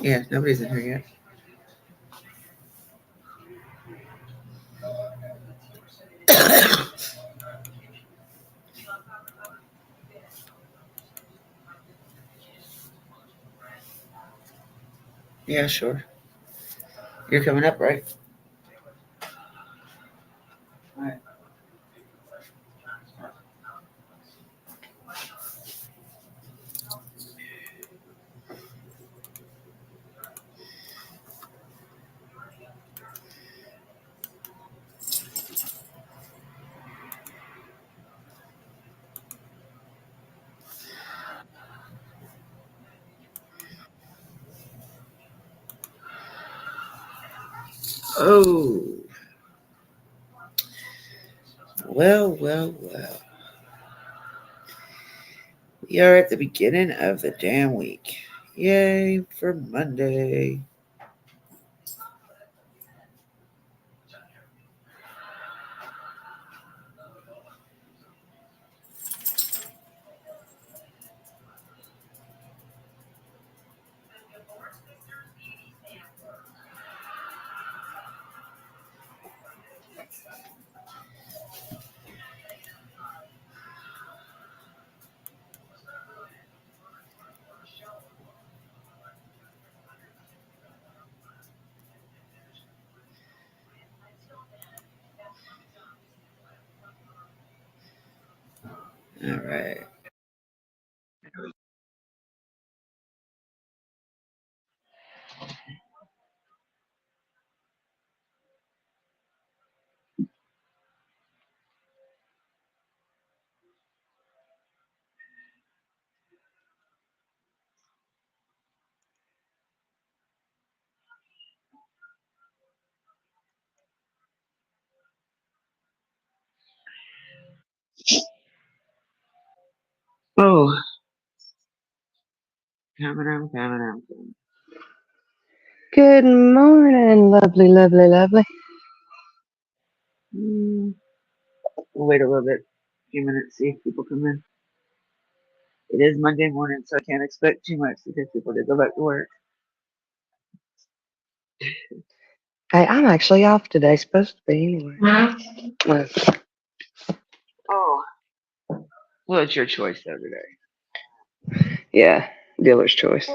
Yeah, nobody's in here yet. Yeah, sure. You're coming up, right? All right. Oh, well. We are at the beginning of the damn week. Yay for Monday. All right. Oh, coming. Good morning, lovely. We'll wait a little bit, a few minutes, see if people come in. It is Monday morning, so I can't expect too much because people did go back to work. Hey, I'm actually off today. Supposed to be anyway. Well, Oh, well, it's your choice though today. yeah, dealer's choice.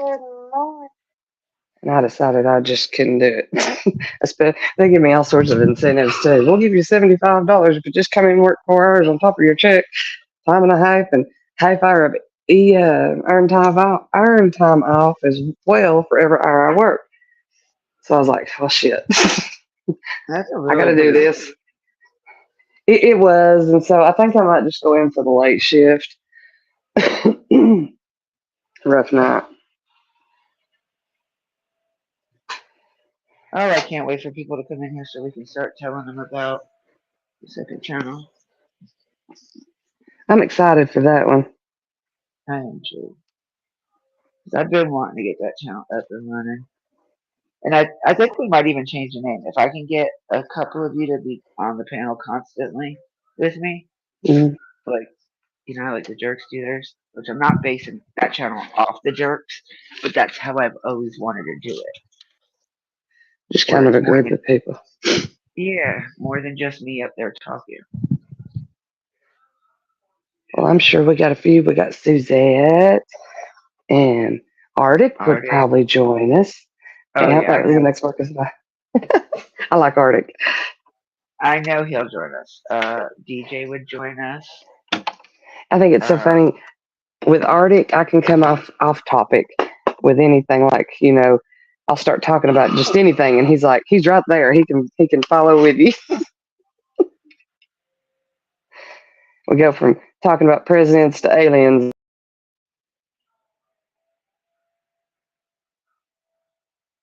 And I decided I just couldn't do it. They give me all sorts of incentives too. We'll give you $75 if you just come in and work 4 hours on top of your check, time and a half, and half hour of earned time off as well for every hour I work. So I was like, well, shit, That's a I got really to do good. this. It was, and so I think I might just go in for the late shift. Rough night. Oh, I can't wait for people to come in here so we can start telling them about the second channel. I'm excited for that one. I am too. Because I've been wanting to get that channel up and running. And I think we might even change the name. If I can get a couple of you to be on the panel constantly with me, Mm. like, like the jerks do theirs, which I'm not basing that channel off the jerks, but that's how I've always wanted to do it. Just Where kind of it's a more group than, of people. yeah, more than just me up there talking. Well, I'm sure we got a few. We got Suzette and Arctic would Arctic. probably join us. Oh, Yeah, yeah, that was the next work is I like Arctic. I know he'll join us. DJ would join us. I think it's so funny. With Arctic, I can come off topic with anything. Like, I'll start talking about just anything, and he's right there. He can follow with you. We go from talking about presidents to aliens.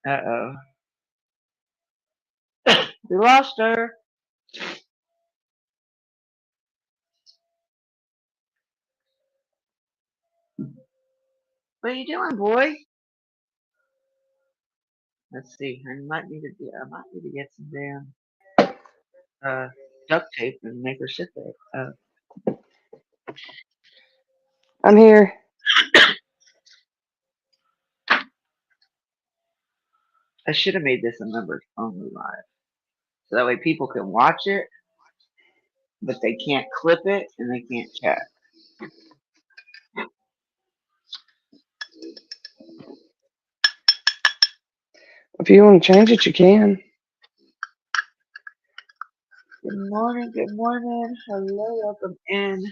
Uh-oh. We lost her. What are you doing, boy? Let's see. I might need to get some damn duct tape and make her sit there. I'm here. I should have made this a members only live. So that way people can watch it, but they can't clip it and they can't chat. If you want to change it, you can. Good morning, good morning. Hello, welcome in.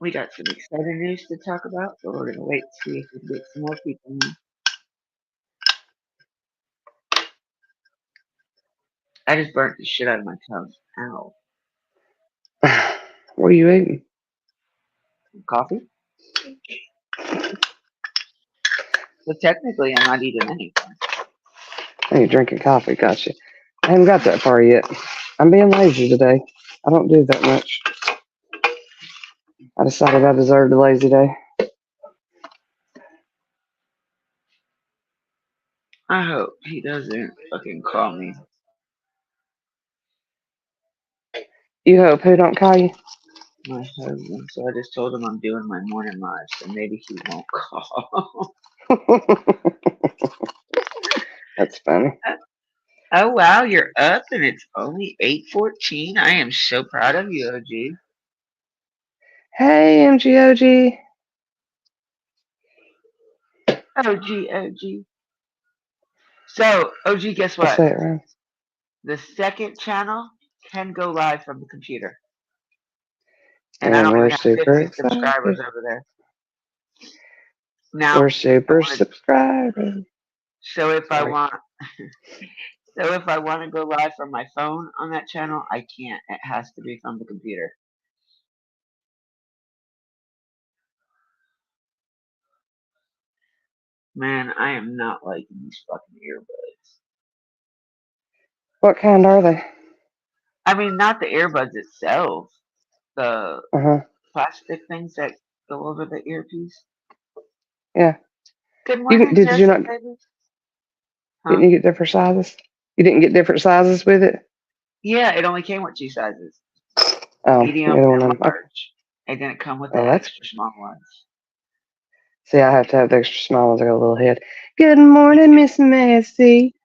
We got some exciting news to talk about, but we're gonna wait to see if we can get some more people in. I just burnt the shit out of my tongue. Ow. What are you eating? Coffee? So technically I'm not eating anything. Oh, you're drinking coffee, gotcha. I haven't got that far yet. I'm being lazy today. I don't do that much. I decided I deserved a lazy day. I hope he doesn't fucking call me. You hope who don't call you? My husband. So I just told him I'm doing my morning live, so maybe he won't call. That's funny. Oh wow, you're up and it's only 8:14. I am so proud of you, OG. Hey, MGOG. OG. So, OG, guess I what? say it right. The second channel can go live from the computer. And I And don't we're even have super 50 excited. subscribers over there. Now, We're super subscribers. so if I Sorry. want so if I want to go live from my phone on that channel, I can't. It has to be from the computer. Man, I am not liking these fucking earbuds. What kind are they? I mean, not the earbuds itself. The Uh-huh. plastic things that go over the earpiece. Yeah. Good You morning, did you Jesse, not baby. Huh? didn't you get different sizes? You didn't get different sizes with it? Yeah, it only came with two sizes. Oh, Medium you're the one and I'm okay. large. It didn't come with the Oh, that's extra small ones. see, I have to have the extra small ones. I got a little head. Good morning, Miss Massey.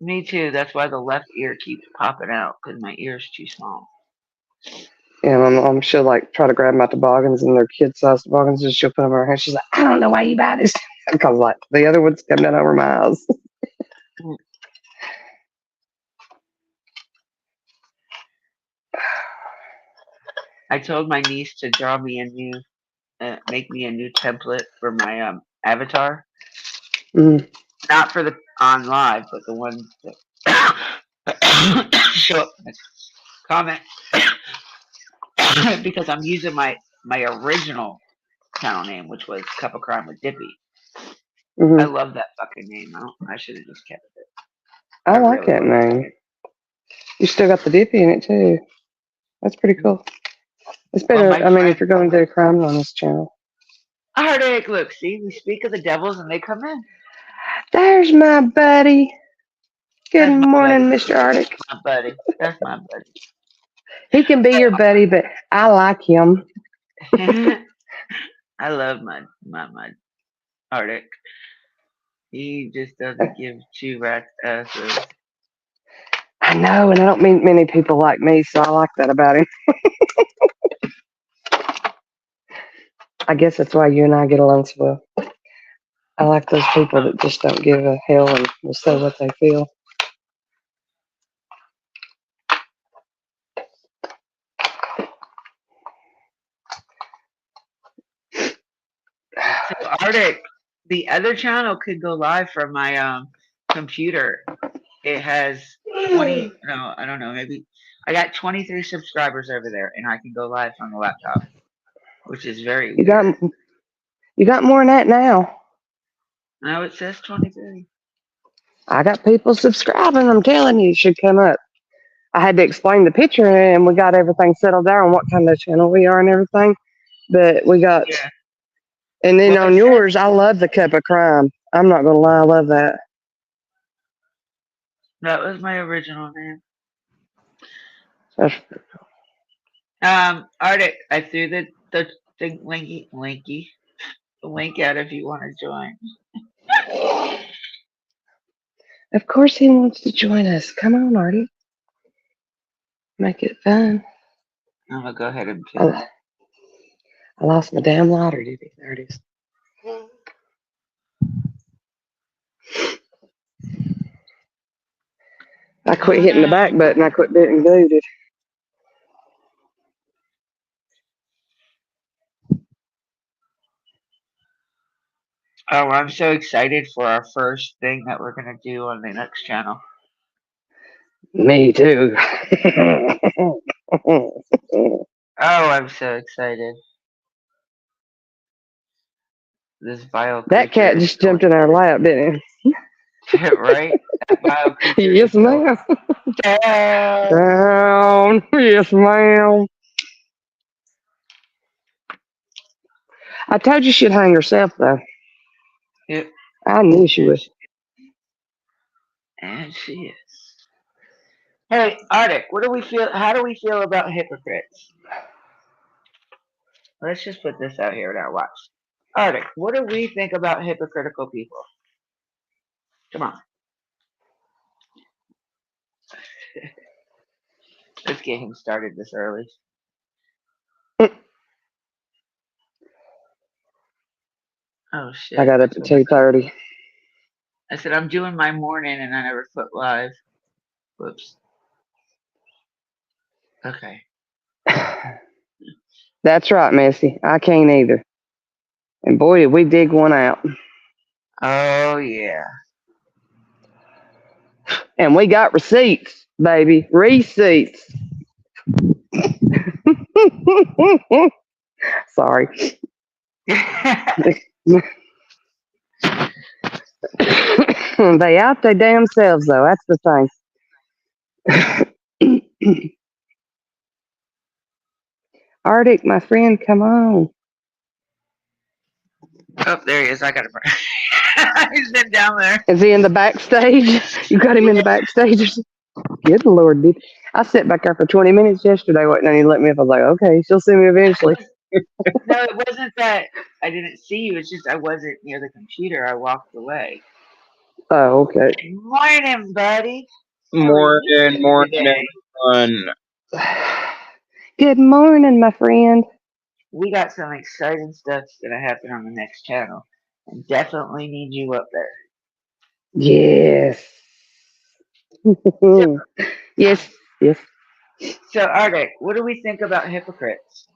Me too. That's why the left ear keeps popping out because my ear is too small. Yeah, my mom, she'll like try to grab my toboggans and they're kid sized toboggans and she'll put them in her hand. She's like, I don't know why you buy this. Because like the other ones come down over my eyes. Mm. I told my niece to draw me a new, make me a new template for my avatar. Mm. Not for the on live, but the ones that show up in the comment because I'm using my original channel name, which was Cup of Crime with Dippy. I Mm-hmm. love that fucking name. I should have just kept it. I I like really that would have kept name. it. You still got the dippy in it too. That's pretty cool. It's Well, better. my I mean, friend if you're going to do crime on this channel. Heartache, look, see, we speak of the devils and they come in. There's my buddy. Good That's my morning, buddy. Mr. Arctic. My buddy. That's my buddy. He can be your buddy, but I like him. I love my Arctic. He just doesn't give two rats asses. I know, and I don't mean many people like me, so I like that about him. I guess that's why you and I get along so well. I like those people that just don't give a hell and will say what they feel. So Arctic, the other channel could go live from my computer. It has 20, no, I don't know, maybe I got 23 subscribers over there and I can go live from the laptop, which is very You weird. got you got more than that now. No, it says 23. I got people subscribing. I'm telling you, you should come up. I had to explain the picture, and we got everything settled down on what kind of channel we are and everything. But we got, Yeah. and then Well, on it says yours, I love the cup of crime. I'm not gonna lie, I love that. that was my original name. That's, Arctic, I threw the link out if you want to join. Of course he wants to join us. Come on, Artie. Make it fun. I'm gonna go ahead and pin it. I lost my damn lighter, Dibby. There it is. I quit hitting the back button. I quit being booted. Oh, I'm so excited for our first thing that we're gonna do on the next channel. Me too. Oh, I'm so excited. This vile creature. That cat just jumped in our lap, didn't Right? That vile it? creature. Yes, ma'am. Down. Yes, ma'am. I told you she'd hang herself, though. Yep. I knew she would. And she is. Hey, Arctic, what do we feel? How do we feel about hypocrites? Let's just put this out here now. Watch. Arctic, what do we think about hypocritical people? Come on. Let's get him started this early. Oh shit! I got up at 2:30. I said I'm doing my morning, and I never put live. Whoops. Okay. That's right, Missy. I can't either. And boy, did we dig one out. Oh yeah. And we got receipts, baby. Receipts. Sorry. They out their damn selves, though. That's the thing. Arctic, my friend, come on. Oh, there he is. I got him. He's been down there. Is he in the backstage? You got him in the backstage? Good Lord, dude. I sat back there for 20 minutes yesterday waiting on you to let me up. I was like, okay, she'll see me eventually. No, it wasn't that I didn't see you. It's just I wasn't near the computer. I walked away. Oh, okay. Morning, buddy. Morning, everyone. Good morning, my friend. We got some exciting stuff gonna happen on the next channel, and definitely need you up there. Yes. Yes. Yes. So, Arctic, what do we think about hypocrites?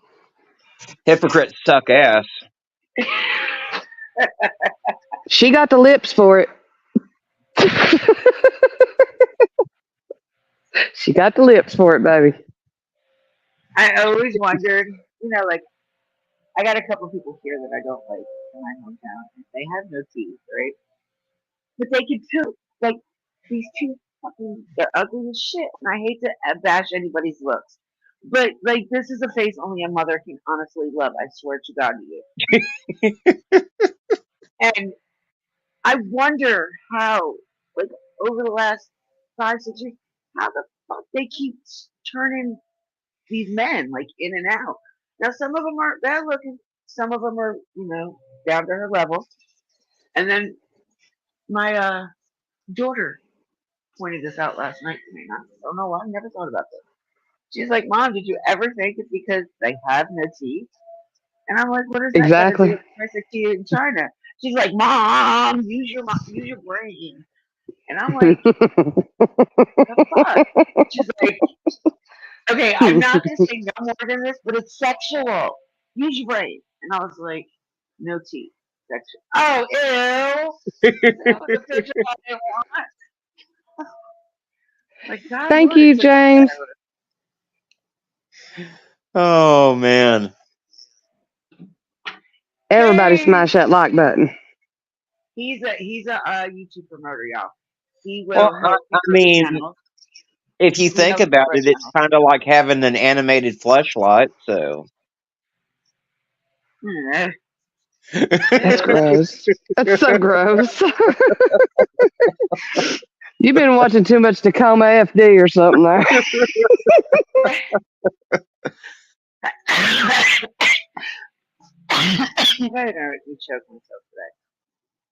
Hypocrites suck ass. She got the lips for it. She got the lips for it, baby. I always wondered, like, I got a couple people here that I don't like in my hometown. They have no teeth, right? But they can too. Like, these two fucking, they're ugly as shit. And I hate to bash anybody's looks. But, like, this is a face only a mother can honestly love. I swear to God to you. And I wonder how, like, over the last 5, 6 years, how the fuck they keep turning these men, like, in and out. Now, some of them aren't bad looking. Some of them are, down to her level. And then my daughter pointed this out last night to me. And I don't know why. I never thought about this. She's like, Mom, did you ever think it's because they have no teeth? And I'm like, what is that Exactly. got to do with persecute in China? She's like, Mom, use your brain. And I'm like, the fuck? She's like, okay, I'm not gonna say no more than this, but it's sexual. Use your brain. And I was like, no teeth. Sexual. Oh, ew. That was a picture I didn't want. Like, God, Thank Lord, you, James. Oh man. Everybody James. smash that like button. He's a YouTube promoter, y'all. He will Well, help I promote mean, channels. if you He think helps about promote it, it's channels. kind of like having an animated fleshlight. So. That's gross. That's so gross. You've been watching too much Tacoma FD or something there. I'm gonna choke myself today.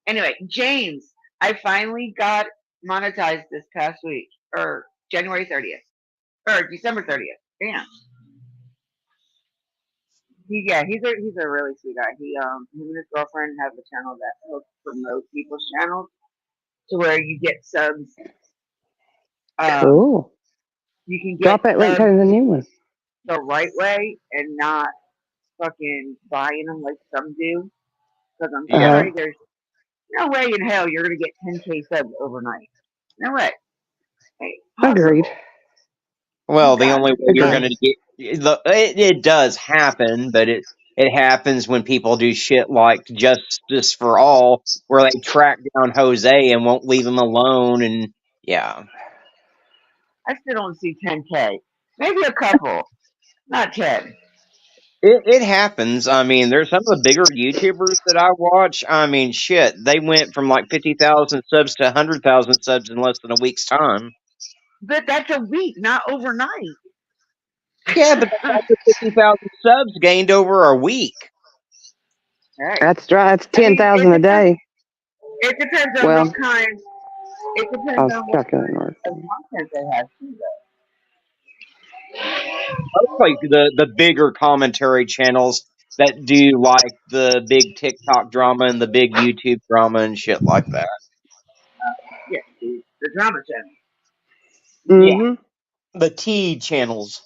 Anyway, James, I finally got monetized this past week, or January 30th, or December 30th. Damn. He's a really sweet guy. Him and his girlfriend have a channel that helps promote people's channels to where you get subs. Cool. You can get Drop that link subs to the new one. the right way and not fucking buying them like some do. Because I'm sorry, there's no way in hell you're gonna get 10K subs overnight. No way. Hey, Agreed. possible. Well, You the got only it. way you're going Agreed. to get it does happen, but it happens when people do shit like Justice for All, where they track down Jose and won't leave him alone, and yeah, I still don't see 10K. Maybe a couple, not 10. it happens. I mean, there's some of the bigger YouTubers that I watch. I mean, shit, they went from like 50,000 subs to 100,000 subs in less than a week's time. But that's a week, not overnight. Yeah, but that's also 50,000 subs gained over a week. Right. That's right. That's I mean, 10,000 a day. it depends on Well, what kind. It I depends was on what calculating kind right. of content they have too, Like the bigger commentary channels that do like the big TikTok drama and the big YouTube drama and shit like that. though. Yeah, the drama channel. Yeah, Mm-hmm. the T channels.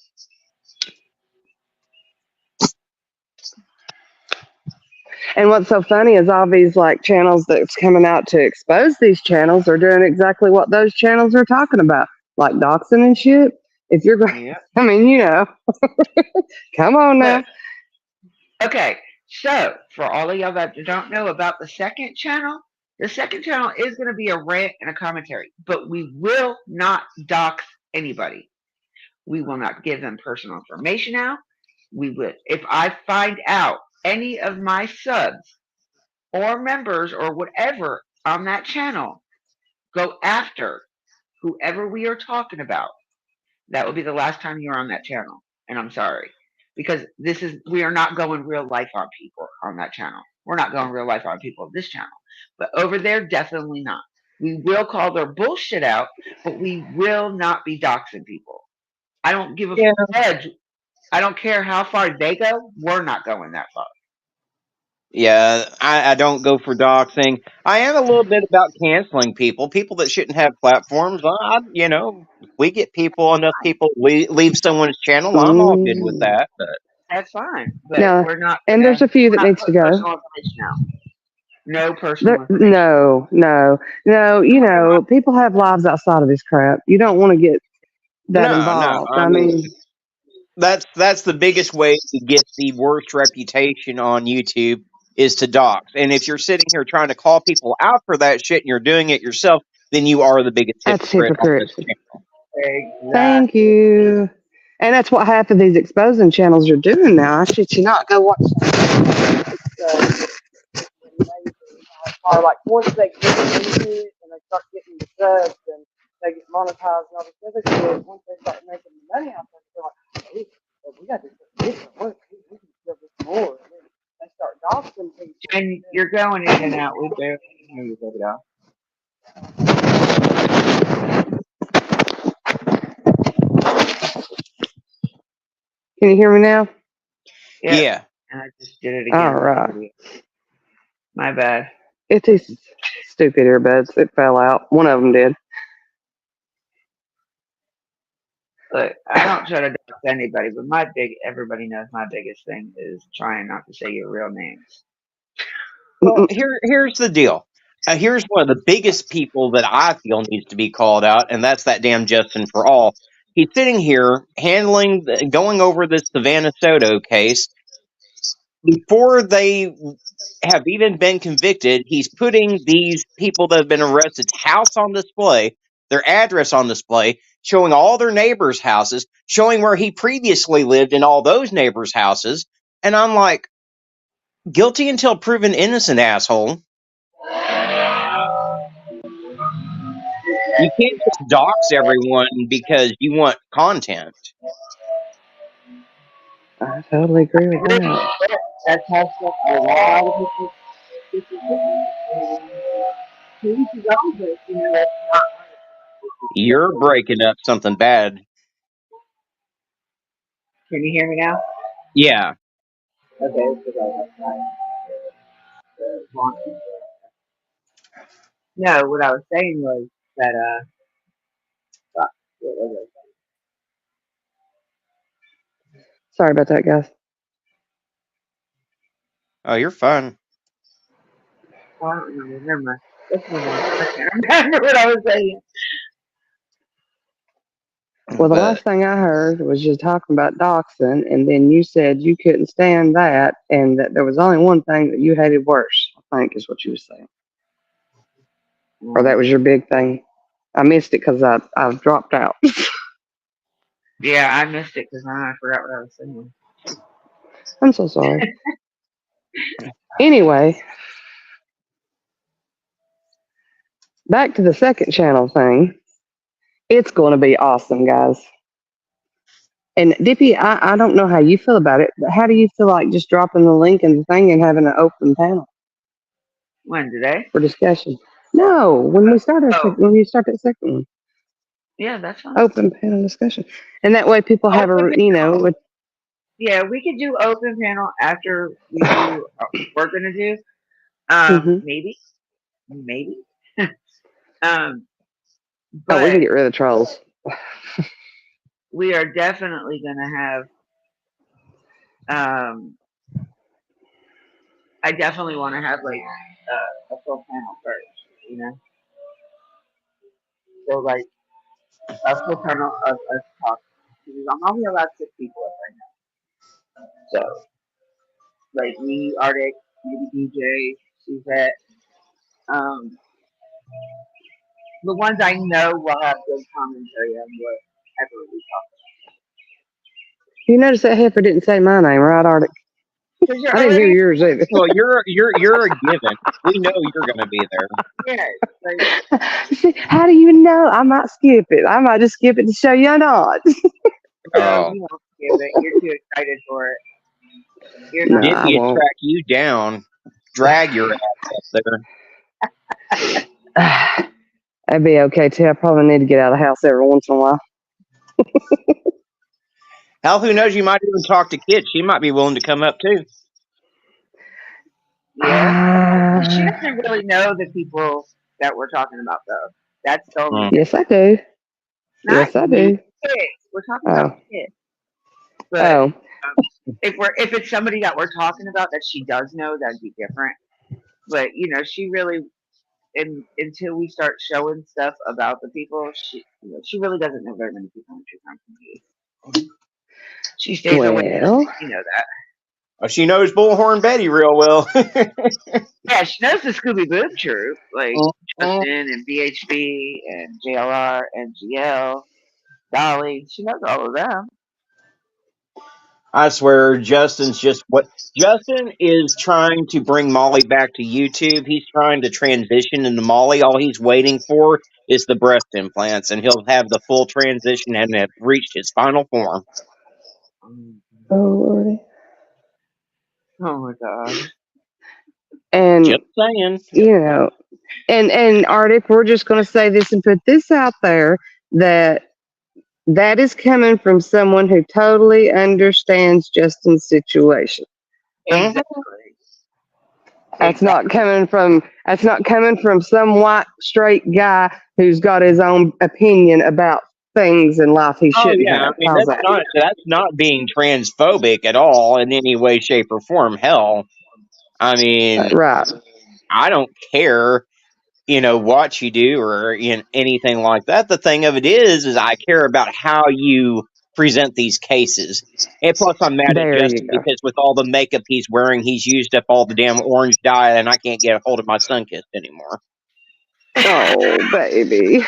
And what's so funny is all these like channels that's coming out to expose these channels are doing exactly what those channels are talking about, like doxing and shit. If you're going, Yeah. I mean, come on now. Look, okay, so for all of y'all that don't know about the second channel is going to be a rant and a commentary, but we will not dox anybody. We will not give them personal information out. We would, if I find out any of my subs or members or whatever on that channel go after whoever we are talking about, that will be the last time you're on that channel. And I'm sorry. Because we are not going real life on people on that channel. We're not going real life on people on this channel. But over there, definitely not. We will call their bullshit out, but we will not be doxing people. I don't give a Yeah. fudge. I don't care how far they go. We're not going that far. Yeah, I don't go for doxing. I am a little bit about canceling people that shouldn't have platforms. If we get enough people leave someone's channel, I'm all good with Mm. that. But That's fine. But No, we're not and gonna there's a few we're that not needs to putting go. personal information out. No personal information. No. People have lives outside of this crap. You don't want to get that no, involved. I I mean, mean, that's the biggest way to get the worst reputation on YouTube is to dox. And if you're sitting here trying to call people out for that shit and you're doing it yourself, then you are the biggest that's hypocrite on this hypocrisy. channel. Thank Exactly. you. And that's what half of these exposing channels are doing now. I shit you not. Go watch or like once they get into it and they start getting the subs and they get monetized and all this other shit, once they start making the money off of it, they're like, hey, well, we got to do something different. We can sell this more. And then they start doxing people. And you're going in and out. We barely hear you, baby doll. Can you hear me now? Yep. Yeah. And I just did it All again like right. an idiot. My bad. It's these stupid earbuds. It fell out. One of them did. Look, I don't try to dox anybody, but everybody knows my biggest thing is trying not to say your real names. Well, here's the deal. Here's one of the biggest people that I feel needs to be called out, and that's that damn Justin for All. He's sitting here going over this Savannah Soto case. Before they have even been convicted, he's putting these people that have been arrested's house on display, their address on display, showing all their neighbors' houses, showing where he previously lived in all those neighbors' houses. And I'm like, guilty until proven innocent, asshole. You can't just dox everyone because you want content. I totally agree with that. That's how stuff a lot of people. Police is over, that's not right. You're breaking up something bad. Can you hear me now? Yeah. Okay, it's because I was outside. No, what I was saying was that fuck, what was it? Sorry about that, guys. Oh, you're fine. I don't remember. Never mind. Let's move on. I can't remember what I was saying. Well, the But last thing I heard was you talking about doxing, and then you said you couldn't stand that, and that there was only one thing that you hated worse. I think is what you were saying, or that was your big thing. I missed it because I dropped out. Yeah, I missed it because I forgot what I was saying. I'm so sorry. Anyway, back to the second channel thing. It's going to be awesome, guys. And Dippy, I don't know how you feel about it, but how do you feel like just dropping the link in the thing and having an open panel When today? for discussion? No, when we start Oh, when you start that second one, yeah, that's fine. open panel discussion, and that way people have Open with Yeah, we could do open panel after we do what we're gonna do. mm-hmm. Maybe, maybe. Oh, we can But get rid of trolls. we are definitely gonna have. I definitely want to have like a full panel first. You know, so like a full panel of us talking. Because I'm only allowed 6 people right now. So like me, Arctic, maybe DJ, Suzette. Um, the ones I know will have good commentary on whatever we talk You notice that heifer didn't say my name, right, Arctic? about. Because you're I didn't hear already yours either. well, you're a given. We know you're going to be there. yes. Like See, how do you know? I might skip it. I might just skip it to show you're not. no, Oh, you won't give it. You're too excited for it. You're No, not. I Dippy would won't. track you down, drag your ass up there. That'd be okay too. I probably need to get out of the house every once in a while. Hell, who knows? You might even talk to Kit. She might be willing to come up too. Yeah. She doesn't really know the people that we're talking about though. That's the only Mm. thing. Yes, I do. Not Yes, I you, do. kids. We're talking about Oh, kids. But oh. if it's somebody that we're talking about that she does know, that'd be different. But she really, until we start showing stuff about the people, she really doesn't know very many people when she comes to me. She stays away. Well, You know that. Oh, she knows Bullhorn Betty real well. Yeah, she knows the Scooby Boob Troop, like Mhm. Justin and BHB and JLR and GL, Dolly. She knows all of them. I swear, Justin's just what Justin is trying to bring Molly back to YouTube. He's trying to transition into Molly. All he's waiting for is the breast implants, and he'll have the full transition and have reached his final form. oh Lordy. Oh my god. And Just saying. and Arctic, we're just going to say this and put this out there that is coming from someone who totally understands Justin's situation. Mhm. Exactly. That's not coming from some white straight guy who's got his own opinion about things in life he Oh shouldn't yeah, I have. mean How's that? that's not being transphobic at all in any way, shape, or form. Hell, I mean, Right. I don't care, what you do or anything like that. The thing of it is I care about how you present these cases. And plus, I'm mad at There you Justin go. because with all the makeup he's wearing, he's used up all the damn orange dye, and I can't get a hold of my Sunkist anymore. Oh, baby.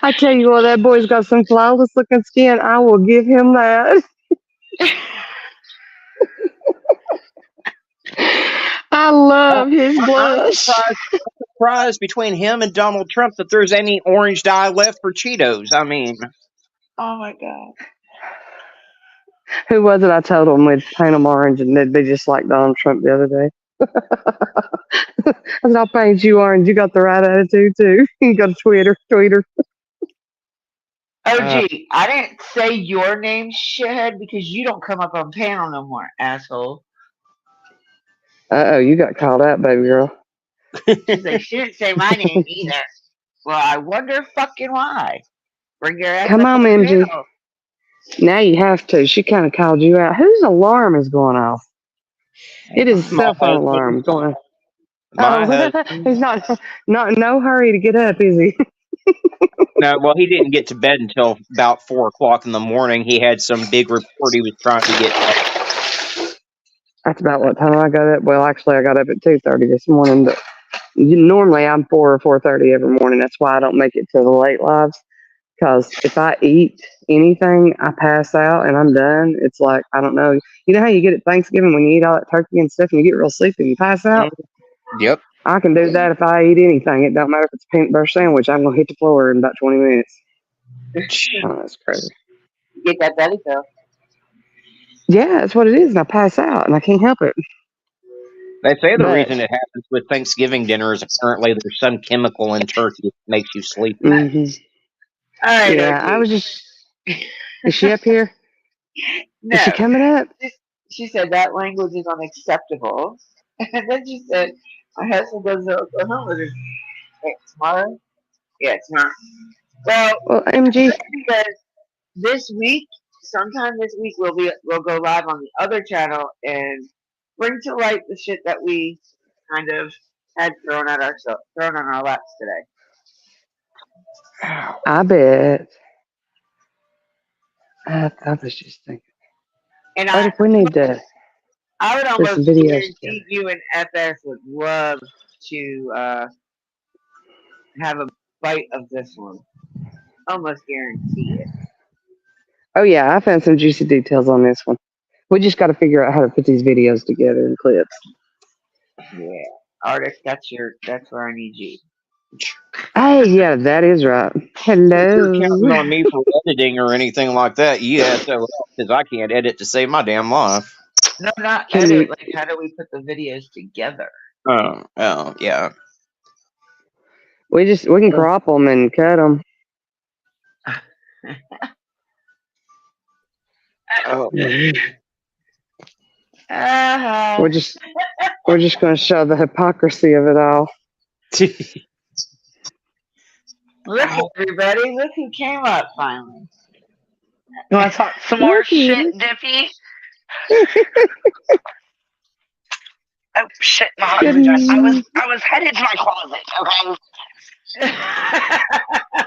I tell you what, that boy's got some flawless looking skin. I will give him that. I love his I'm blush. surprised between him and Donald Trump that there's any orange dye left for Cheetos. I mean, Oh my god. Who was it I told him we'd paint them orange and they'd be just like Donald Trump the other day? That's how paid you are, and you got the right attitude too. You got a tweeter. OG, I didn't say your name, shithead, because you don't come up on panel no more, asshole. Oh, you got called out, baby girl. She's like, she didn't say my name either. Well, I wonder fucking why. Bring your ass Come up on, on the MG. panel. Now you have to. She kind of called you out. Whose alarm is going off? It is a My cell phone husband. alarm going off. My Oh, husband. he's not in no hurry to get up, is he? No, well, he didn't get to bed until about 4 o'clock in the morning. He had some big report he was trying to get done. That's about what time I got up. Well, actually, I got up at 2:30 this morning, but normally I'm 4 or 4:30 every morning. That's why I don't make it to the late lives. Because if I eat anything, I pass out and I'm done. It's like, I don't know. You know how you get at Thanksgiving when you eat all that turkey and stuff and you get real sleepy and you pass out? Yep. I can do that if I eat anything. It don't matter if it's a peanut butter sandwich. I'm going to hit the floor in about 20 minutes. Oh, that's crazy. Get that belly fill. Yeah, that's what it is. And I pass out and I can't help it. They say the But, reason it happens with Thanksgiving dinner is apparently there's some chemical in turkey that makes you sleepy. mm-hmm. All right, Yeah, OG. I was just. Is she up here? No. Is she coming up? She said that language is unacceptable. And then she said, my husband goes to Oklahoma tomorrow? Yeah, tomorrow. Well, MG. because this week, sometime this week, we'll go live on the other channel and bring to light the shit that we kind of had thrown on our laps today. I bet. I was just thinking. And What if we need to I would put almost some videos guarantee together? you and FS would love to have a bite of this one. Almost guarantee it. Oh yeah, I found some juicy details on this one. We just got to figure out how to put these videos together in clips. Yeah, artist, that's where I need you. Hey, yeah, that is right. Hello. If you're counting on me for editing or anything like that, yes, because I can't edit to save my damn life. No, not edit. Like, how do we put the videos together? Oh, yeah. We can crop them and cut them. Oh. We're just going to show the hypocrisy of it all. Look, everybody! Look who came up finally. You want to talk some more shit, Dippy? Oh shit! My husband just. I was headed to my closet. Okay.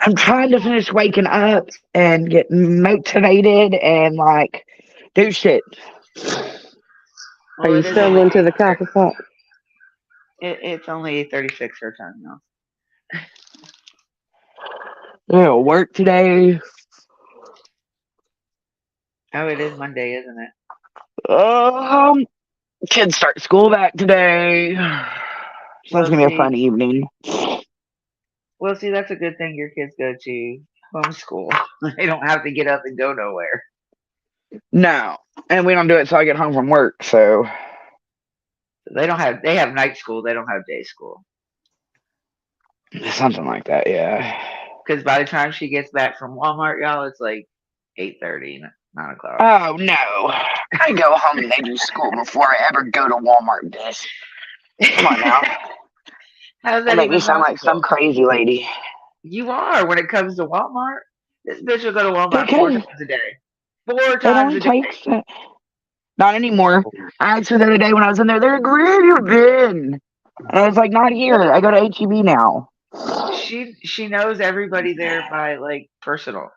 I'm trying to finish waking up and get motivated and like do shit. Are you still into the coffee pot? It's only 8:36 her time now. Yeah, work today. Oh, it is Monday, isn't it? Kids start school back today. So it's gonna be a fun evening. Well, see, that's a good thing. Your kids go to homeschool. They don't have to get up and go nowhere. No, and we don't do it till I get home from work. So they have night school. They don't have day school. Something like that, yeah. Because by the time she gets back from Walmart, y'all, it's like 8:30, 9 o'clock. Oh no! I go home and they do school before I ever go to Walmart. This. Come on now. How does that make me sound like some crazy lady? You are when it comes to Walmart. This bitch will go to Walmart 4 times a day. 4 times a day. Not anymore. I asked her the other day when I was in there, they're like, where have you been? And I was like, not here. I go to HEB now. She knows everybody there by like personal.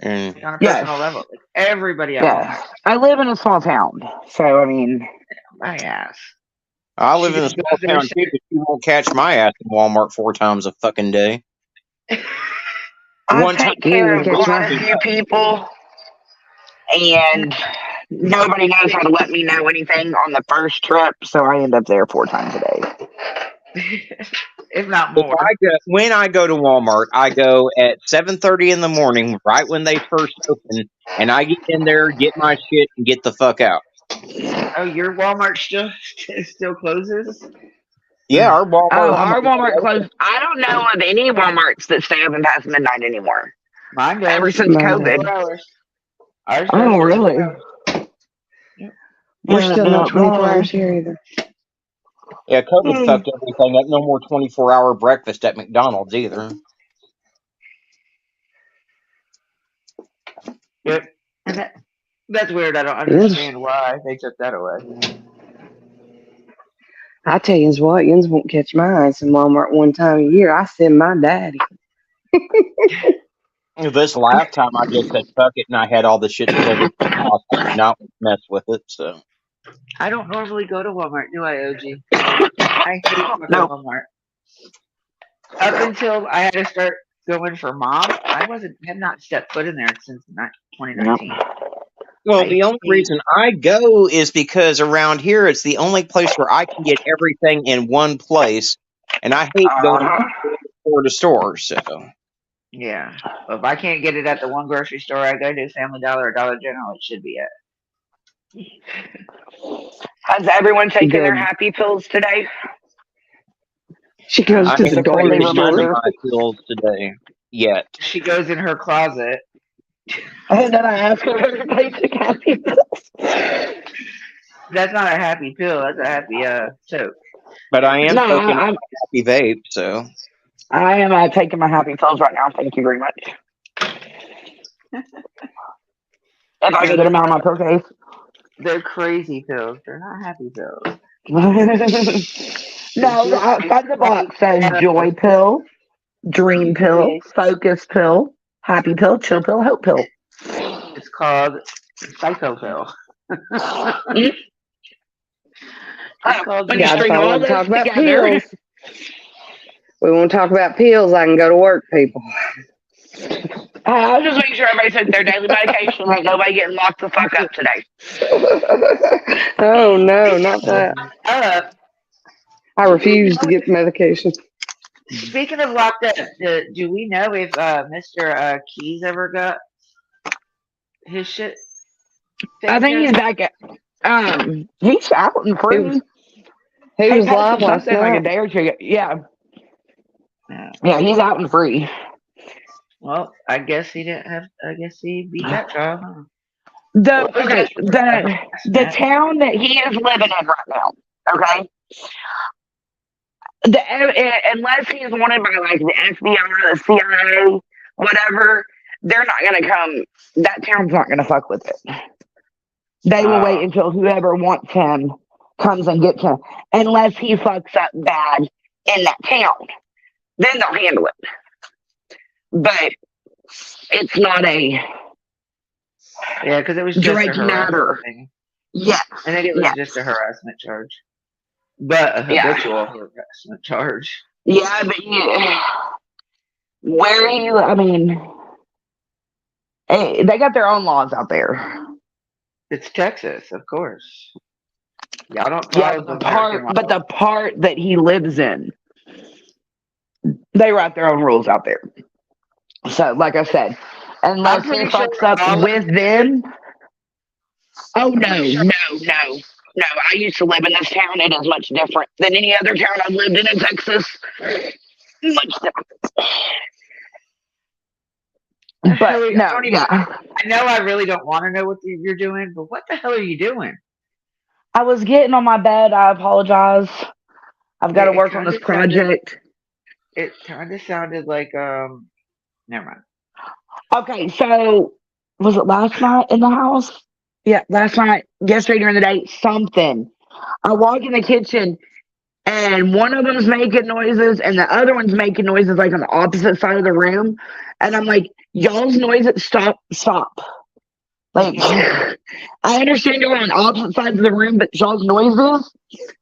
On a personal level. Like, everybody at Walmart. I live in a small town. So I mean, my ass. I live in a small town too, but you won't catch my ass in Walmart 4 times a fucking day. I take care of quite a few people, and nobody knows how to let me know anything on the first trip, so I end up there 4 times a day. If not more. When I go to Walmart, I go at 7:30 in the morning, right when they first open, and I get in there, get my shit, and get the fuck out. Oh, your Walmart still closes? Yeah, our Oh, Walmart. our Walmart closed. I don't know of any Walmarts that stay open past midnight anymore. Mine Ever does. since Mine does. COVID. 24 hours. Ours does Oh, 24 really? hours. Yep. We're still not 24 hours here either. Yeah, COVID fucked everything up. No more 24-hour breakfast at McDonald's either. Yep. And that's weird. I don't Yes. understand why they took that away. I tell you what, Yins won't catch my ass in Walmart one time a year. I send my daddy. This last time I just said fuck it and I had all the shit delivered to my house. I did not mess with it, so. I don't normally go to Walmart, do I, OG? I hate fucking No. Walmart. Up until I had to start going for mom, I had not stepped foot in there since 2019. Well, the only reason I go is because around here it's the only place where I can get everything in one place, and I hate going store to store. So Yeah. Well, if I can't get it at the one grocery store I go to, Family Dollar or Dollar General, it should be at. Has everyone taken their Good. happy pills today? She goes I to Just the a friendly dollar none of store. reminder. my pills today yet. She goes in her closet. And then I ask her if they took happy pills. That's not a happy pill. That's a happy soap. But I am No, taking I'm happy vape, so I am taking my happy pills right now. Thank you very much. If I can get them out of my pill case. They're crazy pills. They're not happy pills. No, outside the box says joy pill, dream pill, focus pill, happy pill, chill pill, hope pill. It's called psycho pill. It's called When you God, if string I all want to those talk about together, pills, we won't talk about pills. I can go to work, people. I'll just make sure everybody took their daily medication. Like nobody getting locked the fuck up today. Oh no, not that. I refuse to get the medication. Speaking of locked up, do we know if Mr. Keys ever got his shit? I think he's back at. He's out and free. He was posted live last something like a night. day or two ago. Yeah, he's out and free. Well, I guess he didn't have. I guess he beat that trial. Huh? The town that he is living in right now. Okay. Unless he's wanted by like the FBI, the CIA, whatever, they're not gonna come. That town's not gonna fuck with it. They will wait until whoever wants him comes and gets him, unless he fucks up bad in that town. Then they'll handle it. But it's not a because it was just direct a matter. thing. Yes. I think it was just a harassment charge, but a habitual harassment charge. Yeah, but where you? I mean, they got their own laws out there. It's Texas, of course. Y'all don't Yeah, follow but the part that he lives in, they write their own rules out there. So, like I said, unless he fucks up with them. Oh no! I used to live in this town. It is much different than any other town I've lived in Texas. Much different. But no, I know I really don't want to know what you're doing, but what the hell are you doing? I was getting on my bed. I apologize. I've got to work on this project. It kind of sounded like never mind. Okay, so was it last night in the house? Yeah, last night, yesterday during the day, something. I walk in the kitchen and one of them's making noises and the other one's making noises like on the opposite side of the room. And I'm like, y'all's noises, stop. Like, I understand you're on opposite sides of the room, but y'all's noises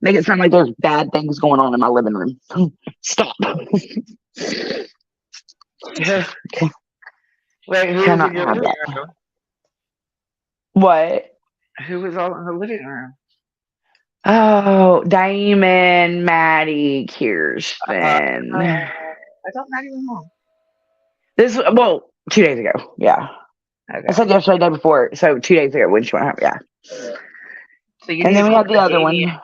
make it sound like there's bad things going on in my living room. Stop. Wait, who was in your living room? What? Who was all in the living room? Oh, Damon, Maddie, Kirsten. I thought Maddie was home. 2 days ago. Yeah. Okay. I said yesterday, the day before. So 2 days ago when she went home. Yeah. So you And need then to we call had the other one. Damien.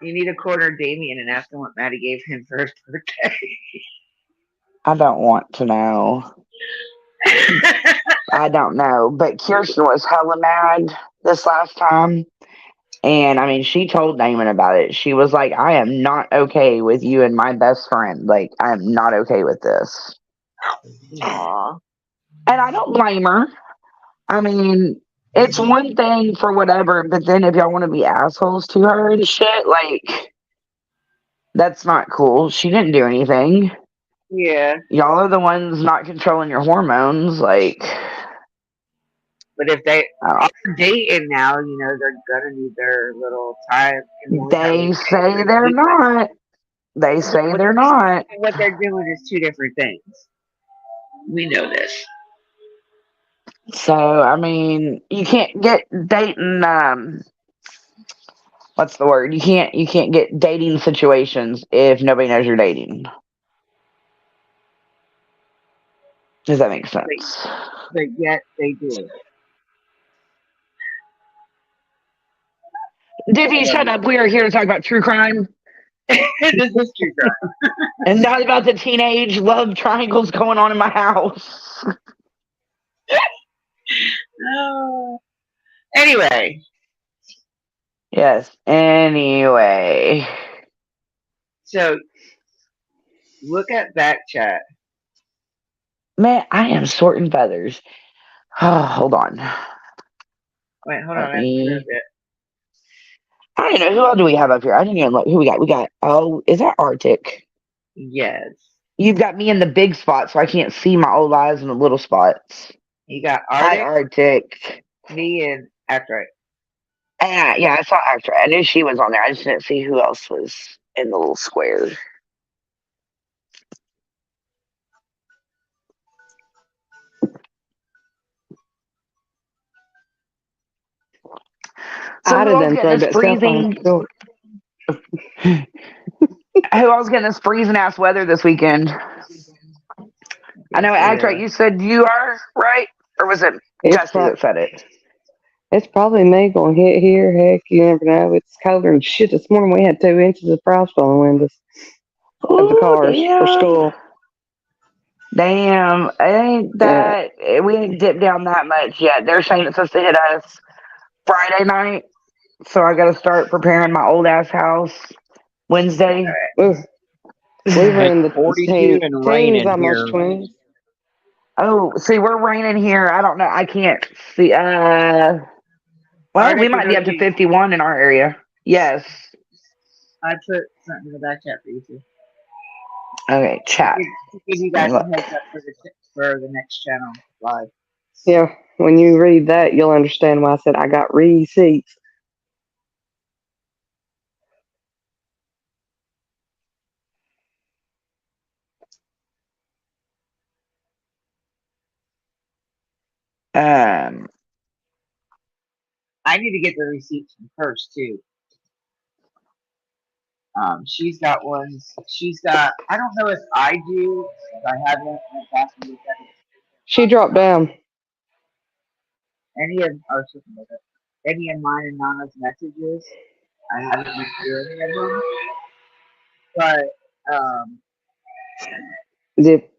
You need to corner Damien. You need to corner Damien and ask him what Maddie gave him for his birthday. I don't want to know. I don't know. But Kirsten was hella mad this last time. And I mean, she told Damon about it. She was like, I am not okay with you and my best friend. Like, I am not okay with this. Aw. And I don't blame her. I mean, it's one thing for whatever, but then if y'all want to be assholes to her and shit, like, that's not cool. She didn't do anything. Yeah. Y'all are the ones not controlling your hormones. Like, But if they oh. are dating now, they're gonna need their little time. And the only time They they say they're not. They say they're not. what they're doing is two different things. We know this. So, I mean, you can't get dating, what's the word? You can't get dating situations if nobody knows you're dating. Does that make sense? But yet they do. Dippy, shut up. We are here to talk about true crime This is true crime. and not about the teenage love triangles going on in my house. Anyway. Yes, anyway. So, look at back chat. Man, I am sorting feathers. Oh, hold on. Wait, hold Let on. me... I don't know. Who else do we have up here? I didn't even look. Who we got? We got, oh, is that Arctic? Yes. You've got me in the big spot, so I can't see my old eyes in the little spots. You got Hi, Arctic. me, and Actrite. Yeah, I saw Actrite. I knew she was on there. I just didn't see who else was in the little square. So I'd who have else done getting throw this that cell phone freezing? at the door. Who else getting this freezing ass weather this weekend? I know, Actrite, you said you are, right? Or was it Jesse that said it? It's probably me going to hit here. Heck, you never know. It's colder than shit. This morning we had 2 inches of frost on the windows of the cars for school. Damn, ain't that we ain't dipped down that much yet. They're saying it's supposed to hit us Friday night, so I got to start preparing my old ass house Wednesday. We were in the 42 and teens, raining almost here. 20s. Oh, see, we're raining here. I don't know. I can't see. Well, we might be up to 51 in our area. Yes. I put something in the back chat for you too. Okay, chat. To give you guys a heads up for the next channel live. Yeah, when you read that, you'll understand why I said I got receipts. I need to get the receipts from Purse too. She's got ones. I don't know if I do. I haven't. She dropped down. Any of mine and Nana's messages. I haven't been through any of them. But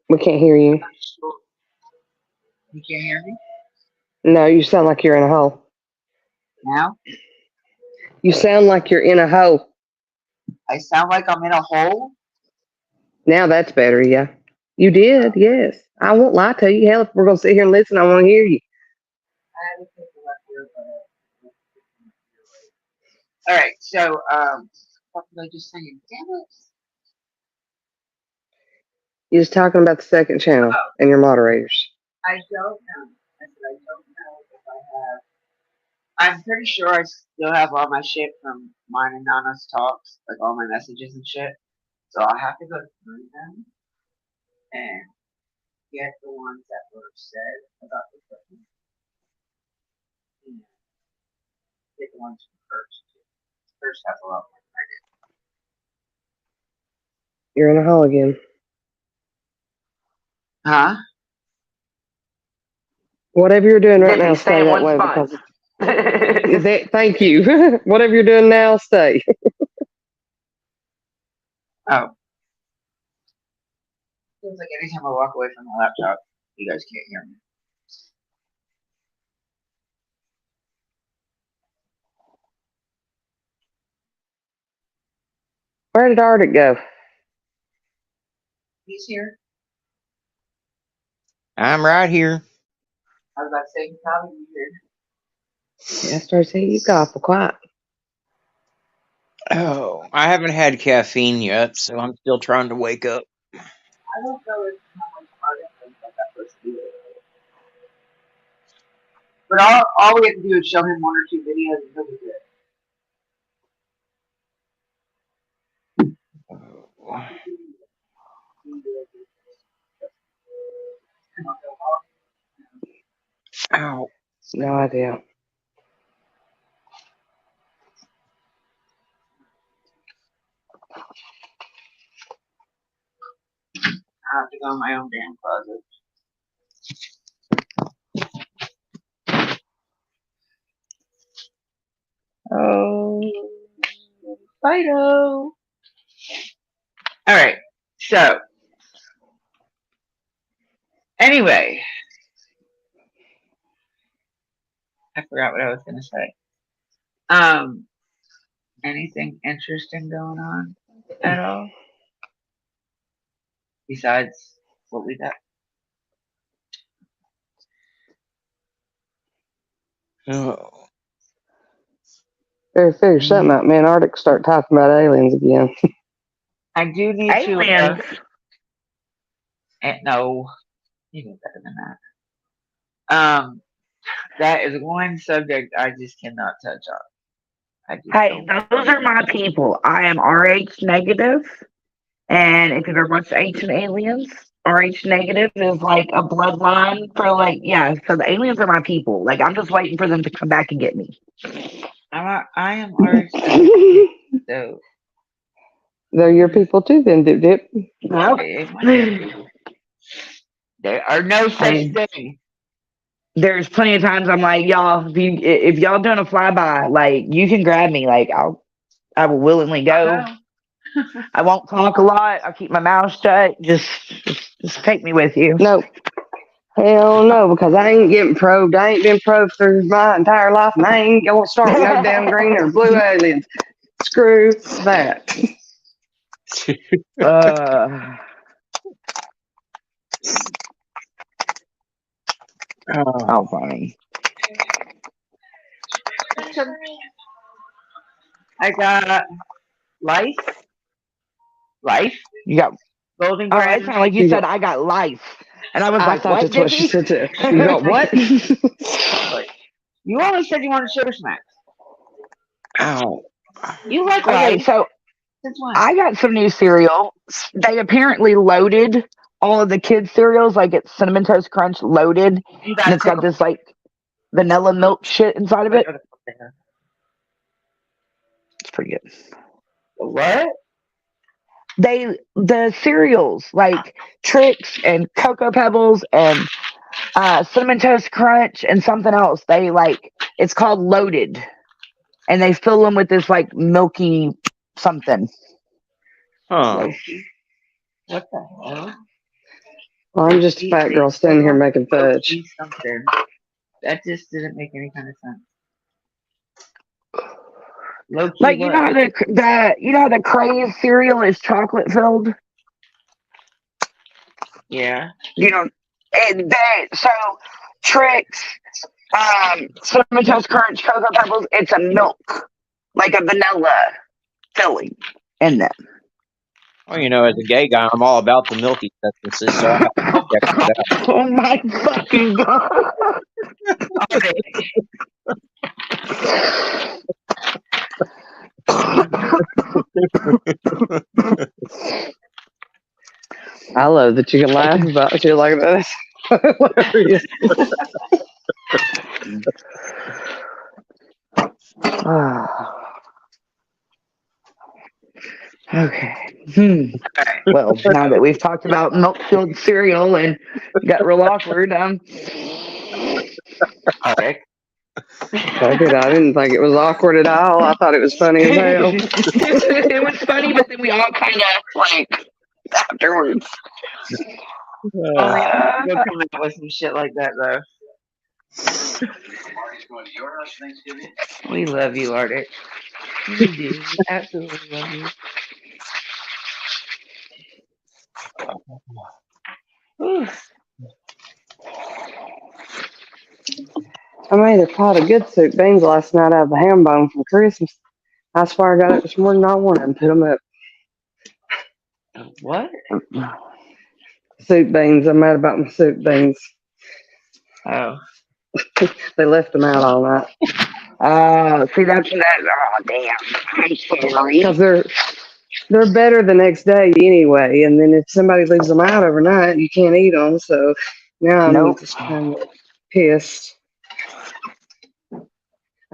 We can't hear you. You can't hear me No, you sound like you're in a hole. now. You sound like you're in a hole. I sound like I'm in a hole. Now that's better, yeah. You did, yes. I won't lie to you. Hell, if we're going to sit here and listen, I want to hear you. All right, so what was I just saying? Damn it! You're just talking about the second channel and your moderators. I don't know. I said I don't know if I have. I'm pretty sure I still have all my shit from mine and Nana's talks, like all my messages and shit. So I'll have to go through them and get the ones that were said about the person. Get the ones from First. First has a lot more. You're in a hole again. Huh? Whatever you're doing right now, stay that way because Thank you. Whatever you're doing now, stay. Oh. Feels like anytime I walk away from my laptop, you guys can't hear me. Where did Arctic go? He's here. I'm right here. I was about to say, he's probably here. Yeah, I started seeing you go awful quiet. Oh, I haven't had caffeine yet, so I'm still trying to wake up. I don't know if how much harder things like that supposed to do. But all we have to do is show him 1 or 2 videos and he'll be good. Ow. No idea. I have to go in my own damn closet. Oh, Fido. All right. So, anyway, I forgot what I was going to say. Anything interesting going on at all? Besides what we got? Oh. Better figure something out, man. Arctic start talking about aliens again. I do need Aliens. to. No, even better than that. That is one subject I just cannot touch on. Hey, those are my people. I am RH negative, and if you've ever watched Ancient Aliens, RH negative is like a bloodline for so the aliens are my people. Like I'm just waiting for them to come back and get me. I am RH so They're your people too, then, Dip Dip. There are no such thing. There's plenty of times I'm like, y'all, if y'all doing a flyby, like you can grab me. Like I will willingly go. I won't talk a lot. I'll keep my mouth shut. Just take me with you. No. Hell no, because I ain't getting probed. I ain't been probed through my entire life, and I ain't gonna start with no damn green or blue aliens. Screw that. Oh, funny. I got life. You got golden. Oh, it sounded like you said I got life, and I was like, thought what? that's what she said too. You got what? You always said you wanted sugar smacks. Ow. You like Okay, life. so Since when? I got some new cereal. They apparently loaded all of the kids' cereals, like it's Cinnamon Toast Crunch loaded, and it's got this like vanilla milk shit inside of it. It's pretty good. What? The cereals like Trix and Cocoa Pebbles and Cinnamon Toast Crunch and something else. It's called loaded, and they fill them with this like milky something. Huh. What the hell? Well, I'm just a fat girl standing here making fudge. Something. That just didn't make any kind of sense. Like you know how the Craze cereal is chocolate filled. Yeah. You know, and so Trix, Cinnamon Toast Crunch, Cocoa Pebbles. It's a milk, like a vanilla filling in them. Well, you know, as a gay guy, I'm all about the milky substances, so I have to check that out. Oh my fucking god! I love that you can laugh about shit like this. Hilarious. Okay. Well, now that we've talked about milk-filled cereal and got real awkward, Okay. I didn't think it was awkward at all. I thought it was funny as hell. It was funny, but then we all kind of like afterwards. Only you'll come out with some shit like that though. We love you, Arctic. We do. We absolutely love you. Whew. I made a pot of good soup beans last night out of the ham bone from Christmas. I swear I got it this morning. I wanted to put them up. What? Soup beans. I'm mad about my soup beans. Oh. They left them out all night. See, that's that. Oh, damn. I'm sorry. Because they're better the next day anyway. And then if somebody leaves them out overnight, you can't eat them. So now I'm just kind of pissed.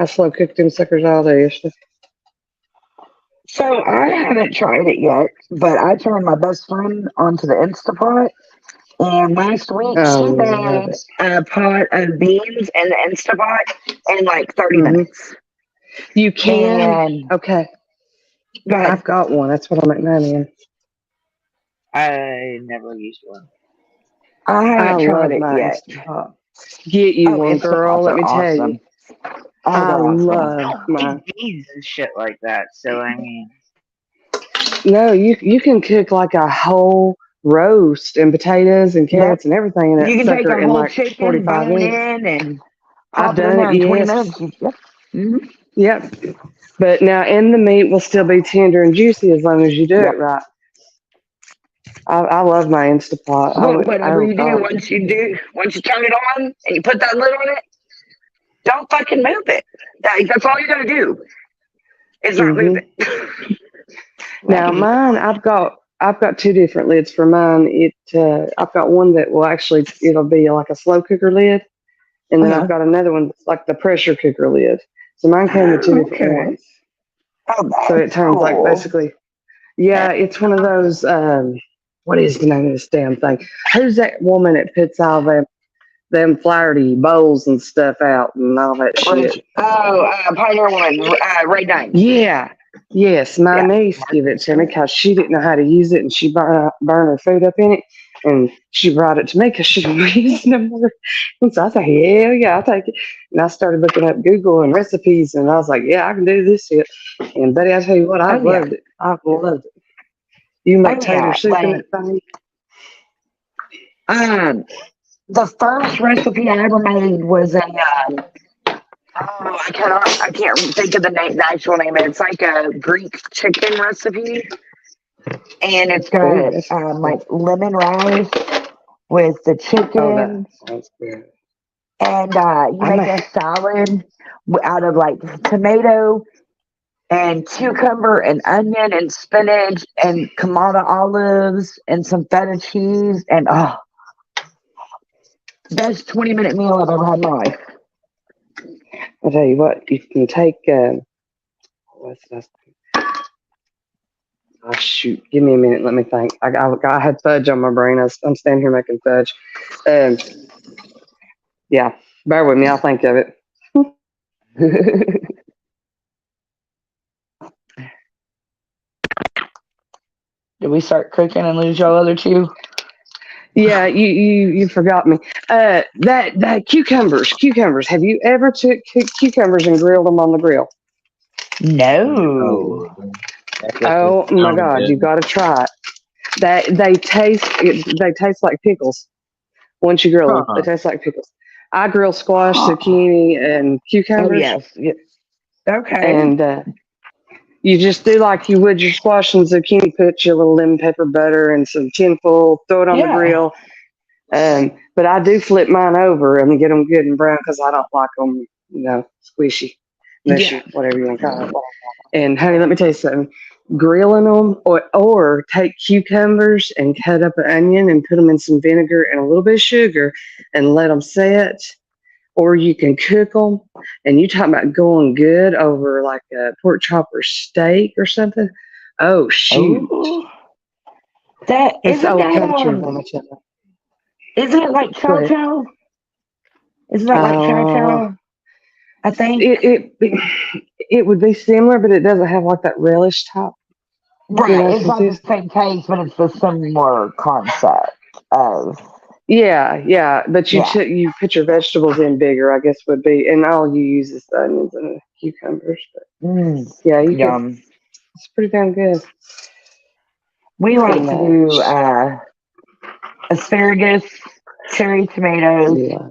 I slow cooked them suckers all day yesterday. So I haven't tried it yet, but I turned my best friend onto the Instapot. And last week, she made a pot of beans in the Instapot in like 30 minutes. You can? Okay. Go ahead. I've got one. That's what I'm at 9 in. I never used one. I haven't tried it yet. Instapot. Get you one, girl. Let me tell you. I love mine. Beans and shit like that. So I mean, no, you can cook like a whole roast and potatoes and carrots and everything in that you can take sucker a in whole like chicken, 45 bone minutes. in, and I've pop it in done there it. in 20 Yes. minutes. Yep. Mm-hmm. Yep. But now, and the meat will still be tender and juicy as long as you do it right. I love my Instapot. Whatever you do, once you turn it on and you put that lid on it, don't fucking move it. That's all you gotta do. Is not move it. Now mine, I've got two different lids for mine. I've got one that will actually, it'll be like a slow cooker lid, and then I've got another one that's like the pressure cooker lid. So mine came with two different ones. So it turns like basically, it's one of those. What is the name of this damn thing? Who's that woman that puts all them Flaherty bowls and stuff out and all that shit? Pioneer Woman, Ray Dine. Yeah. Yes, my niece gave it to me because she didn't know how to use it, and she burned her food up in it, and she brought it to me because she didn't know using them. And so I said, hell yeah, I'll take it. And I started looking up Google and recipes, and I was like, yeah, I can do this shit. And buddy, I tell you what, I've loved it. I've loved it. You make tater soup in that thing? The first recipe I ever made was I can't think of the actual name. It's like a Greek chicken recipe, and it's got like lemon rice with the chicken. Oh, that sounds good. And you make a salad out of like tomato and cucumber and onion and spinach and Kamada olives and some feta cheese and best 20-minute meal I've ever had in my life. I'll tell you what, you can take what's that? Oh shoot, give me a minute, let me think. I had fudge on my brain. I'm standing here making fudge. Yeah, bear with me, I'll think of it. Did we start cooking and lose y'all other two? Yeah, you forgot me. That cucumbers. Have you ever took cucumbers and grilled them on the grill? No. Oh my God, you've got to try it. They taste like pickles. Once you grill them, they taste like pickles. I grill squash, zucchini, and cucumbers. Oh, yes. Okay. And you just do like you would your squash and zucchini. Put your little lemon pepper butter and some tinfoil. Throw it on the grill. But I do flip mine over and get them good and brown because I don't like them, squishy. Whatever you want to call it. And honey, let me tell you something. Grilling them or take cucumbers and cut up an onion and put them in some vinegar and a little bit of sugar and let them set. Or you can cook them, and you talk about going good over like a pork chop or steak or something. Oh shoot! It's old country. Isn't it like chow chow? Isn't that like chow chow? I think. It would be similar, but it doesn't have like that relish type, Right. It's not the consistency. same taste, but it's the similar concept of, Yeah, but yeah. you put your vegetables in bigger, I guess would be, and all you use is the onions and the cucumbers. But Mm, yeah, you could. yum. It's pretty damn good. We Pretty like to do much. asparagus, cherry tomatoes, Yeah.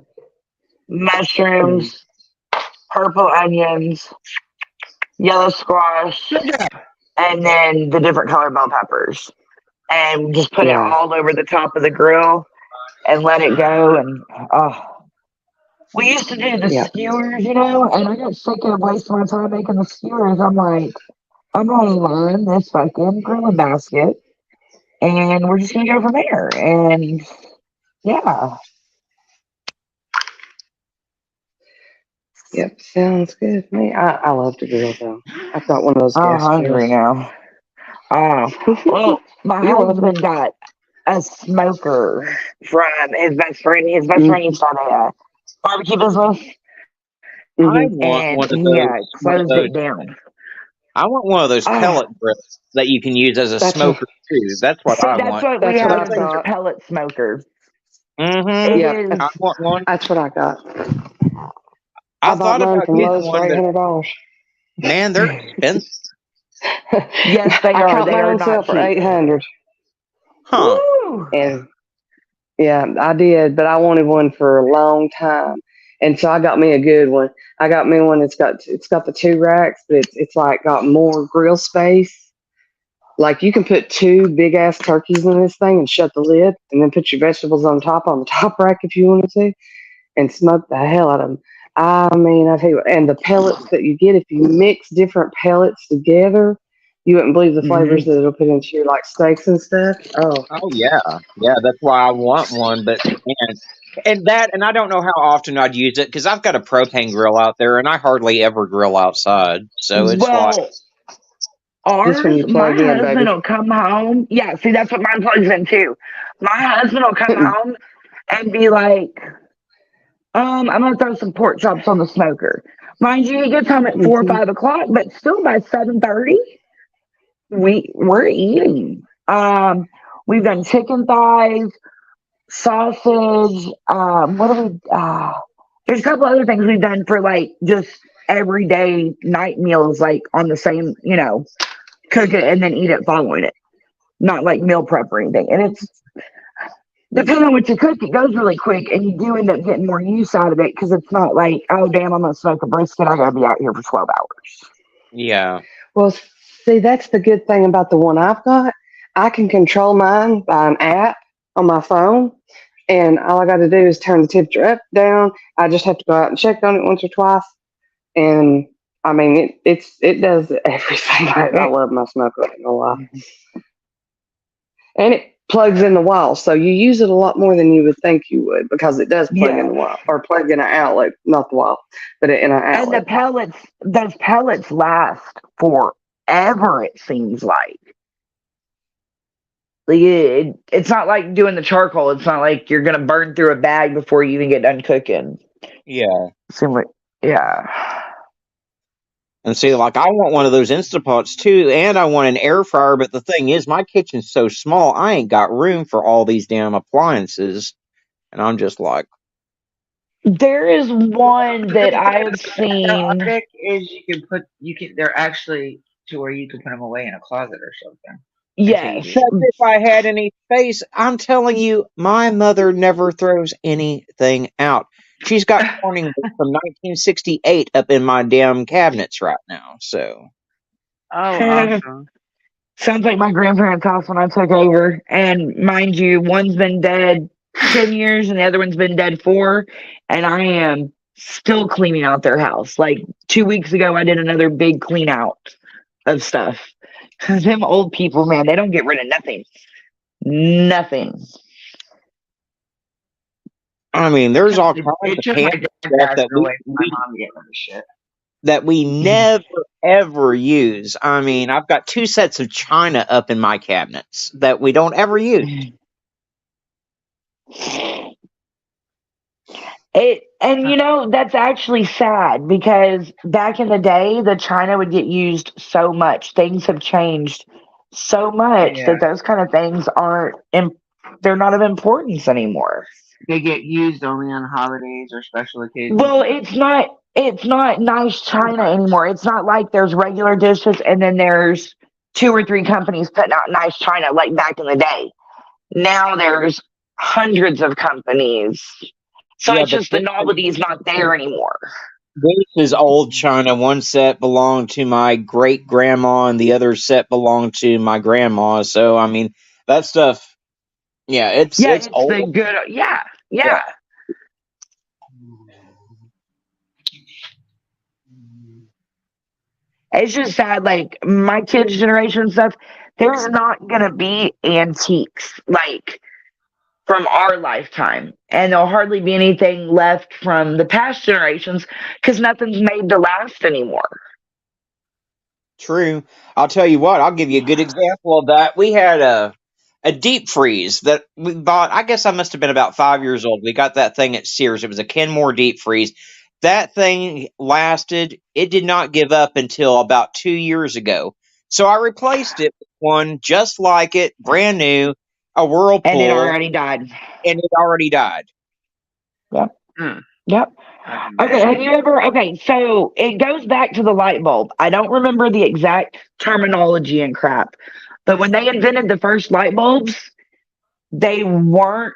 Mm. mushrooms, purple onions, yellow squash, and then the different color bell peppers. And just put it Yeah. all over the top of the grill and let it go. And oh, we used to do the Yeah. skewers, and I got sick of wasting my time making the skewers. I'm like, I'm gonna line this fucking grilling basket, and we're just gonna go from there. And yeah, Yep. Sounds good to me. I love to grill though. I've got one of those I'm gas hungry grills. now. Well, my You're welcome. husband got a smoker from his best friend. His best Mm, friend used to have a barbecue business, I hmm want and one of he those. One of closed those. it down. I want one of those Oh, pellet grills that you can use as a that's what. smoker too. That's what see, I that's want. what we That's what have. Those I've Is things a are. got. pellet smoker. It Mm-hmm. Yep. is. I want one. That's what I got. I I bought thought mine about from getting Lowe's for one, but $800. man, they're expensive. Yes, they I are. caught They mine are on not sale for cheap. 800, Huh? Woo! and yeah, I did, but I wanted one for a long time, and so I got me a good one. I got me one that's got the two racks, but it's like got more grill space. Like you can put two big ass turkeys in this thing and shut the lid, and then put your vegetables on the top rack if you wanted to, and smoke the hell out of them. I mean, I tell you what, and the pellets that you get, if you mix different pellets together, you wouldn't believe the flavors Hmm. that it'll put into your like steaks and stuff. Oh, Oh yeah, yeah. That's why I want one. But man, and I don't know how often I'd use it because I've got a propane grill out there, and I hardly ever grill outside. So it's like, Well, just when ours, you my plug in, husband baby. will come home. Yeah, see, that's what mine plugs in too. My husband will come home and be like, I'm gonna throw some pork chops on the smoker. Mind you, he gets home at 4 or 5 o'clock, but still by 7:30, we're eating. We've done chicken thighs, sausage. What do we? There's a couple other things we've done for like just everyday night meals, like on the same, cook it and then eat it following it, not like meal prep or anything. And it's depending on what you cook, it goes really quick, and you do end up getting more use out of it because it's not like, oh damn, I'm gonna smoke a brisket. I gotta be out here for 12 hours. yeah. Well, see, that's the good thing about the one I've got. I can control mine by an app on my phone, and all I got to do is turn the temperature up, down. I just have to go out and check on it once or twice, and I mean, it does everything. I It, love my smoker, I ain't gonna lie. And it plugs in the wall, so you use it a lot more than you would think you would because it does plug in yeah, the wall or plug in an outlet, not the wall, but in an and the outlet. pellets, those pellets last forever. It seems like. It's not like doing the charcoal. It's not like you're gonna burn through a bag before you even get done cooking. Yeah. Seem like, yeah. And see, like I want one of those Instapots too, and I want an air fryer. But the thing is, my kitchen's so small, I ain't got room for all these damn appliances. And I'm just like, There is one The that good I thing have about seen. Arctic is they're actually to where you can put them away in a closet or something until you Yes, need them. except if I had any space, I'm telling you, my mother never throws anything out. She's got Corning from 1968 up in my damn cabinets right now. So, Oh, awesome. sounds like my grandparents' house when I took over. And mind you, one's been dead 10 years and the other one's been dead 4. And I am still cleaning out their house. Like 2 weeks ago, I did another big clean out of stuff. Them old people, man, they don't get rid of nothing. Nothing. I mean, there's all kinds It of took my pampered dad stuff passing away for my mom to get rid of shit. that we never ever use. I mean, I've got 2 sets of china up in my cabinets that we don't ever use. It And that's actually sad because back in the day, the China would get used so much. Things have changed so much Yeah. that those kind of things they're not of importance anymore. They get used only on holidays or special occasions. Well, it's not nice China anymore. It's not like there's regular dishes and then there's 2 or 3 companies putting out nice China like back in the day. Now there's hundreds of companies. So Yeah, it's but just the novelty's not there anymore. this is old China. One set belonged to my great grandma, and the other set belonged to my grandma. So I mean, that stuff. Yeah, Yeah, it's it's the old. good. Yeah, Yeah. yeah. It's just sad. Like my kids' generation stuff, there's not gonna be antiques like from our lifetime, and there'll hardly be anything left from the past generations because nothing's made to last anymore. True. I'll tell you what, I'll give you a good example of that. We had a deep freeze that we bought. I guess I must have been about 5 years old. We got that thing at Sears. It was a Kenmore deep freeze. That thing lasted. It did not give up until about 2 years ago. So I replaced it with one just like it, brand new, a And it Whirlpool, already died. and it already died. Yep. Hmm. Yep. Fucking Okay, bad. have you ever? Okay, so it goes back to the light bulb. I don't remember the exact terminology and crap, but when they invented the first light bulbs, they weren't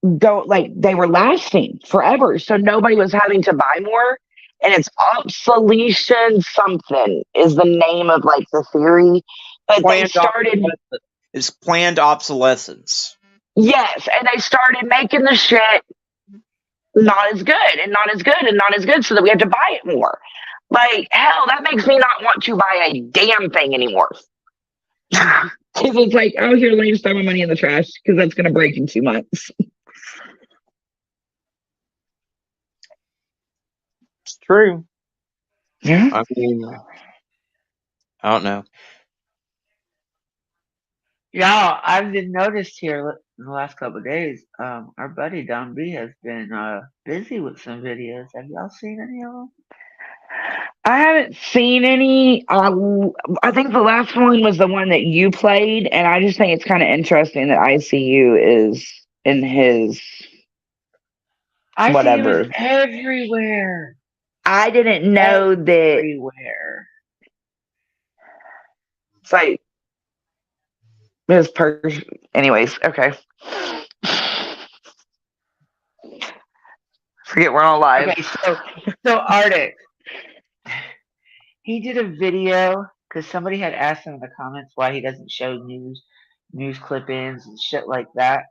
they were lasting forever, so nobody was having to buy more. And it's obsolescence something is the name of like the theory, but they Planned started obsolescence. It's planned obsolescence. yes, and they started making the shit not as good and not as good and not as good so that we had to buy it more. Like, hell, that makes me not want to buy a damn thing anymore. Because it's like, oh, here, let me just throw my money in the trash because that's going to break in 2 months. It's true. Yeah. I mean, I don't know. Y'all, I've been noticed here in the last couple of days. Our buddy Don B has been busy with some videos. Have y'all seen any of them? I haven't seen any. I think the last one was the one that you played, and I just think it's kind of interesting that ICU is in his I see him is whatever. everywhere. I didn't know that. Everywhere. It's like his person. Anyways, okay. Forget we're all live. Okay, so Arctic, he did a video because somebody had asked him in the comments why he doesn't show news clip-ins and shit like that.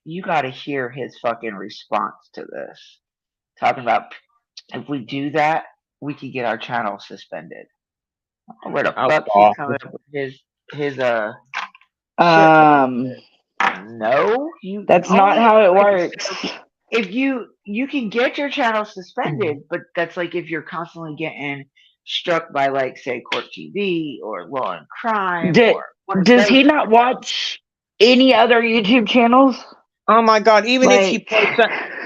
You got to hear his fucking response to this. Talking about if we do that, we could get our channel suspended. Where the Oh, fuck he's God. coming up with his shit? Um, No, you that's not only how it okay, works. so if you can get your channel suspended, but that's like if you're constantly getting struck by like say Court TV or Law and Crime D- or one of does those he not videos. watch any other YouTube channels? Oh my God! Even if you Like, play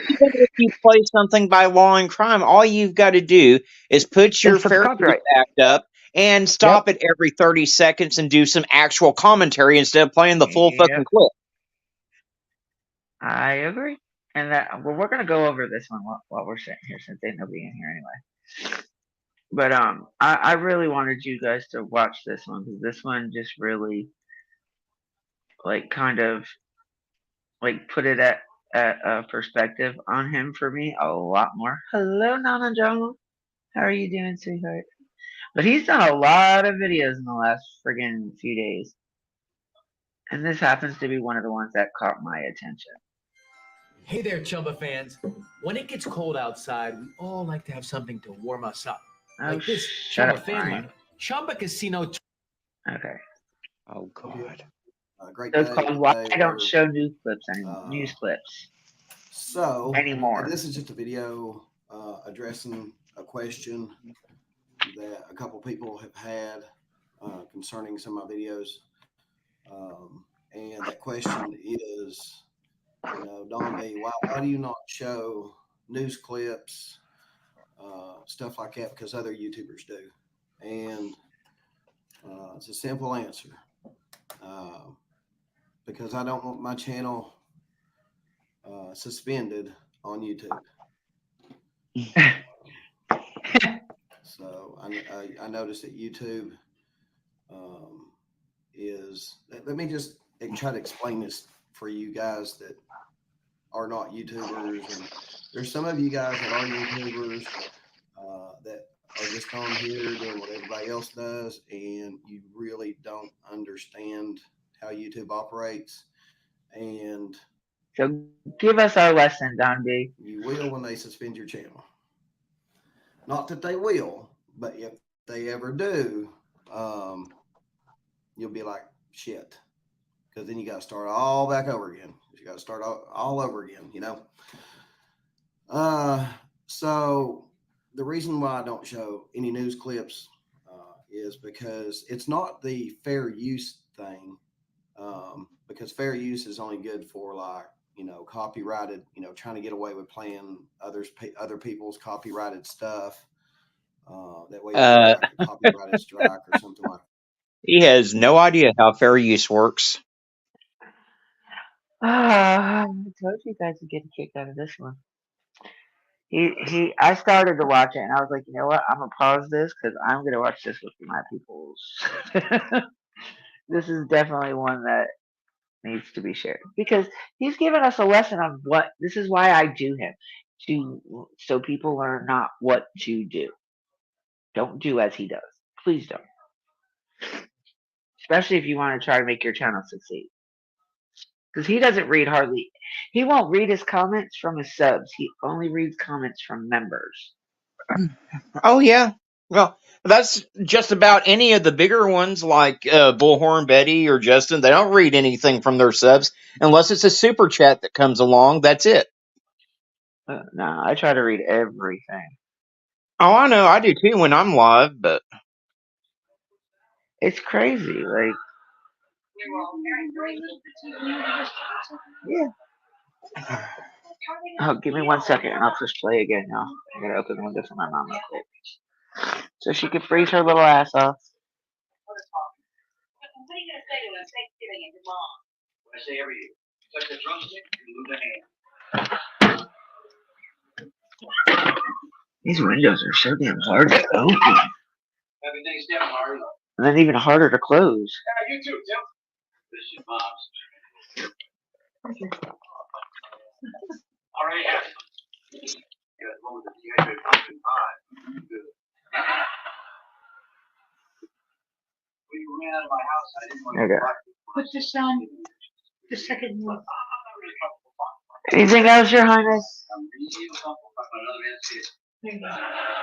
even if you play something by Law and Crime, all you've got to do is put your it's put the Fair Use copyright. Act up and Yep. stop it every 30 seconds and do some actual commentary instead of playing the full fucking Yep, clip. I agree. And that well, we're gonna go over this one while we're sitting here since ain't nobody in here anyway. But I really wanted you guys to watch this one because this one just really like kind of like put it at a perspective on him for me a lot more. Hello, Nana Joe. How are you doing, sweetheart? But he's done a lot of videos in the last friggin' few days. And this happens to be one of the ones that caught my attention. Hey there, Chumba fans. When it gets cold outside, we all like to have something to warm us up. Oh, Like this shut Chumba up, fan Brian. letter. Chumba Casino. Okay. Oh God! Great So it's day called Why today. I Don't Show News Clips Anymore. News clips So anymore. this is just a video addressing a question that a couple people have had concerning some of my videos. And that question is, You know, Don B, why do you not show news clips, stuff like that? Because other YouTubers do. And it's a simple answer. Because I don't want my channel suspended on YouTube. So I noticed that YouTube is, let me just try to explain this for you guys that are not YouTubers. And there's some of you guys that are YouTubers that are just on here doing what everybody else does, and you really don't understand how YouTube operates. And So give us our lesson, Don B. you will when they suspend your channel. Not that they will, but if they ever do, you'll be like, shit. Because then you got to start all back over again. You got to start all over again, you know? So the reason why I don't show any news clips is because it's not the fair use thing. Because fair use is only good for, like, you know, copyrighted, you know, trying to get away with playing other people's copyrighted stuff. That way, like a copyrighted strike or something like that. He has no idea how fair use works. I told you guys to get a kick out of this one. I started to watch it, and I was like, you know what? I'm gonna pause this because I'm gonna watch this with my peoples. This is definitely one that needs to be shared because he's given us a lesson on what. This is why I do him so people learn not what to do. Don't do as he does. Please don't. Especially if you want to try to make your channel succeed. Because he doesn't read hardly. He won't read his comments from his subs. He only reads comments from members. Oh yeah. Well, that's just about any of the bigger ones like Bullhorn Betty or Justin. They don't read anything from their subs unless it's a super chat that comes along. That's it. No, I try to read everything. Oh, I know. I do too when I'm live, but It's crazy. Like, yeah. Oh, give me 1 second and I'll push play again now. I gotta open the window for my mom real quick. So she can freeze her little ass off. What are you gonna say to him? Thanksgiving and your mom. What I say every year. Touch the drumstick and move the hand. These windows are so damn hard to open. Happy Thanksgiving, Marty. And then even harder to close. Yeah, you too, Tim. This is mom's. Already have it. Yeah, as long as it's good, pumpkin pie. Good. When you ran out of my house, I didn't want to. Okay. Put this on the second one. Anything else, Your Highness?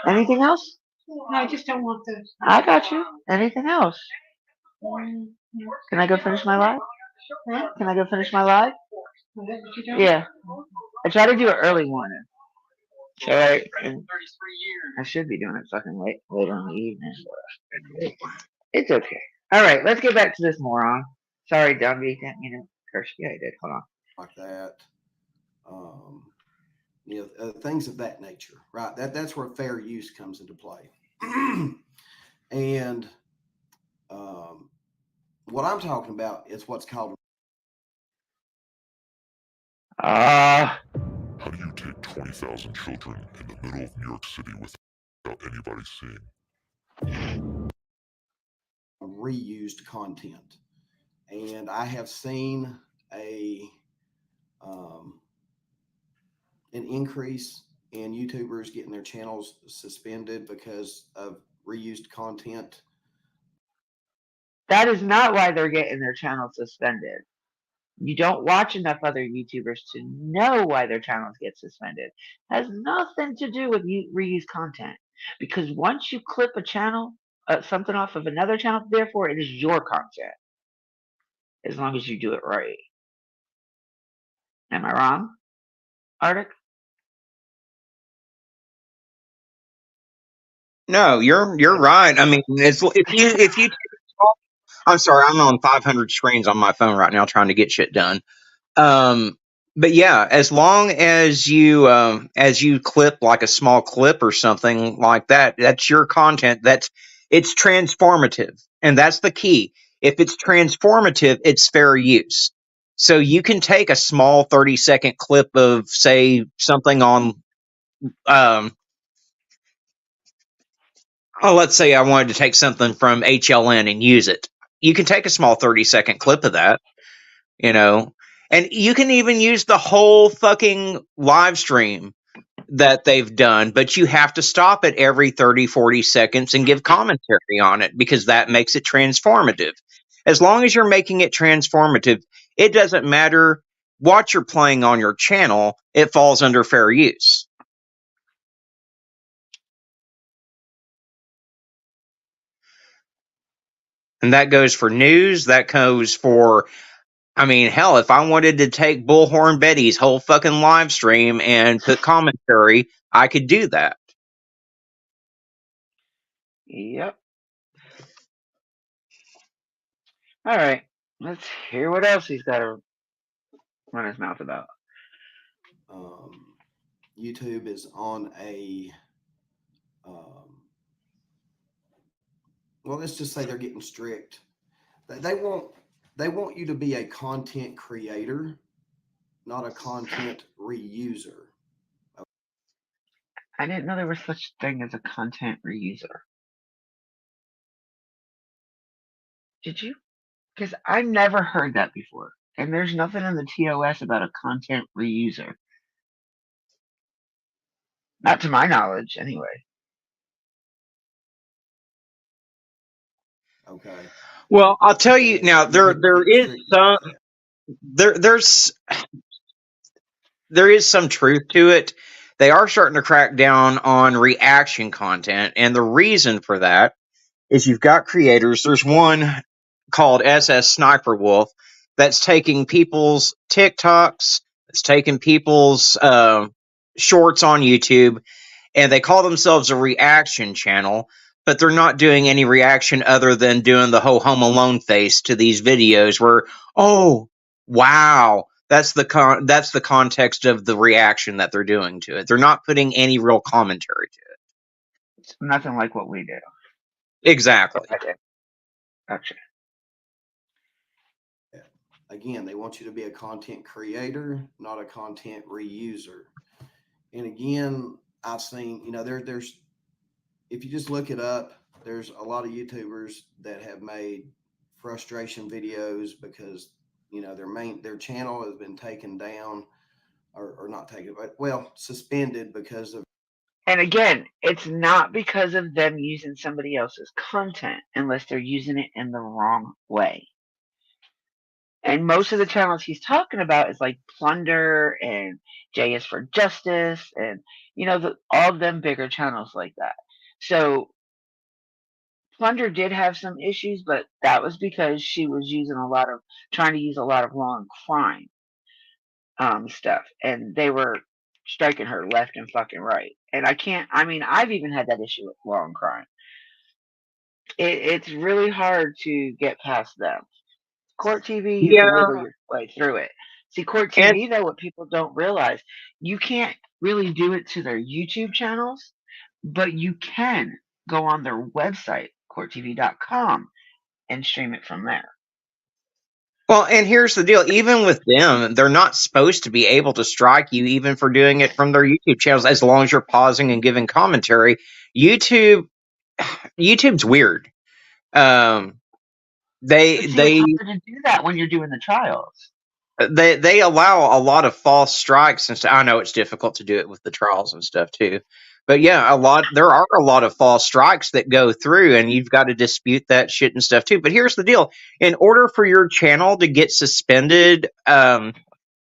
Anything else? No, I just don't want this. I got you. Anything else? Can I go finish my live? Huh? Can I go finish my live? Is that what you're doing? Yeah. I try to do it early morning. So I should be doing it fucking later in the evening. It's okay. All right, let's get back to this moron. Sorry, Dumby. Didn't mean to curse you. Yeah, I did. Hold on. Like that. You know, things of that nature, right? That's where fair use comes into play. And what I'm talking about is what's called. How do you take 20,000 children in the middle of New York City without anybody seeing? Reused content, and I have seen an increase in YouTubers getting their channels suspended because of reused content. That is not why they're getting their channel suspended. You don't watch enough other YouTubers to know why their channels get suspended. It has nothing to do with reused content. Because once you clip a channel, something off of another channel, therefore it is your content. As long as you do it right. Am I wrong, Arctic? no, you're right. I mean, it's if you. I'm sorry, I'm on 500 screens on my phone right now trying to get shit done. But yeah, as long as you clip like a small clip or something like that, that's your content. It's transformative, and that's the key. If it's transformative, it's fair use. So you can take a small 30-second clip of, say, something on, um, oh, let's say I wanted to take something from HLN and use it. You can take a small 30-second clip of that, you know, and you can even use the whole fucking live stream that they've done, but you have to stop it every 30, 40 seconds and give commentary on it, because that makes it transformative. As long as you're making it transformative, it doesn't matter what you're playing on your channel, it falls under fair use. And that goes for news, that goes for, I mean, hell, if I wanted to take Bullhorn Betty's whole fucking live stream and put commentary, I could do that. Yep. All right. Let's hear what else he's got to run his mouth about. YouTube is on a, well, let's just say they're getting strict. They want you to be a content creator, not a content reuser. I didn't know there was such thing as a content reuser. Did you? Because I've never heard that before. And there's nothing in the TOS about a content reuser. Not to my knowledge, anyway. Okay. Well, I'll tell you now, there is some there is some truth to it. They are starting to crack down on reaction content, and the reason for that is you've got creators. There's one called SS Sniper Wolf that's taking people's TikToks, it's taking people's shorts on YouTube, and they call themselves a reaction channel, but they're not doing any reaction other than doing the whole Home Alone face to these videos where, oh, wow, that's the context of the reaction that they're doing to it. They're not putting any real commentary to it. It's nothing like what we do. Exactly. Gotcha. Again, they want you to be a content creator, not a content reuser. And again, I've seen, there's, if you just look it up, there's a lot of YouTubers that have made frustration videos because, their channel has been taken down or not taken, but suspended because of. And again, it's not because of them using somebody else's content unless they're using it in the wrong way. And most of the channels he's talking about is like Plunder and J is for Justice and, all of them bigger channels like that. So Plunder did have some issues, but that was because she was trying to use a lot of law and crime stuff. And they were striking her left and fucking right. And I've even had that issue with law and crime. It's really hard to get past them. Court TV, you can wiggle your way through it. See, Court TV, though, what people don't realize, you can't really do it to their YouTube channels, but you can go on their website, courttv.com, and stream it from there. Well, and here's the deal. Even with them, they're not supposed to be able to strike you even for doing it from their YouTube channels, as long as you're pausing and giving commentary. YouTube's weird. It's They hard to do that when you're doing the trials. they allow a lot of false strikes and stuff. I know it's difficult to do it with the trials and stuff too. But yeah, there are a lot of false strikes that go through, and you've got to dispute that shit and stuff too. But here's the deal. In order for your channel to get suspended,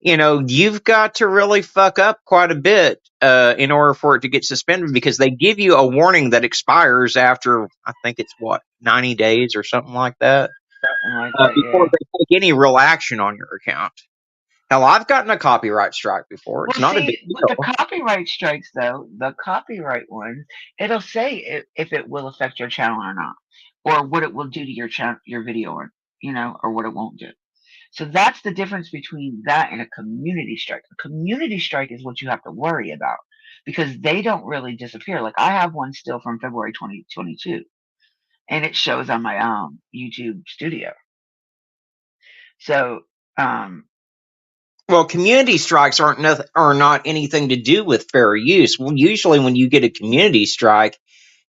you've got to really fuck up quite a bit in order for it to get suspended, because they give you a warning that expires after, I think it's 90 days or something like that, before they take any real action on your account. Hell, I've gotten a copyright strike before. It's not a big deal. With the copyright strikes, though, the copyright one, it'll say if it will affect your channel or not, or what it will do to your video, or what it won't do. So that's the difference between that and a community strike. A community strike is what you have to worry about because they don't really disappear. Like I have one still from February 2022, and it shows on my YouTube studio. So Well, community strikes are not anything to do with fair use. Well, usually, when you get a community strike,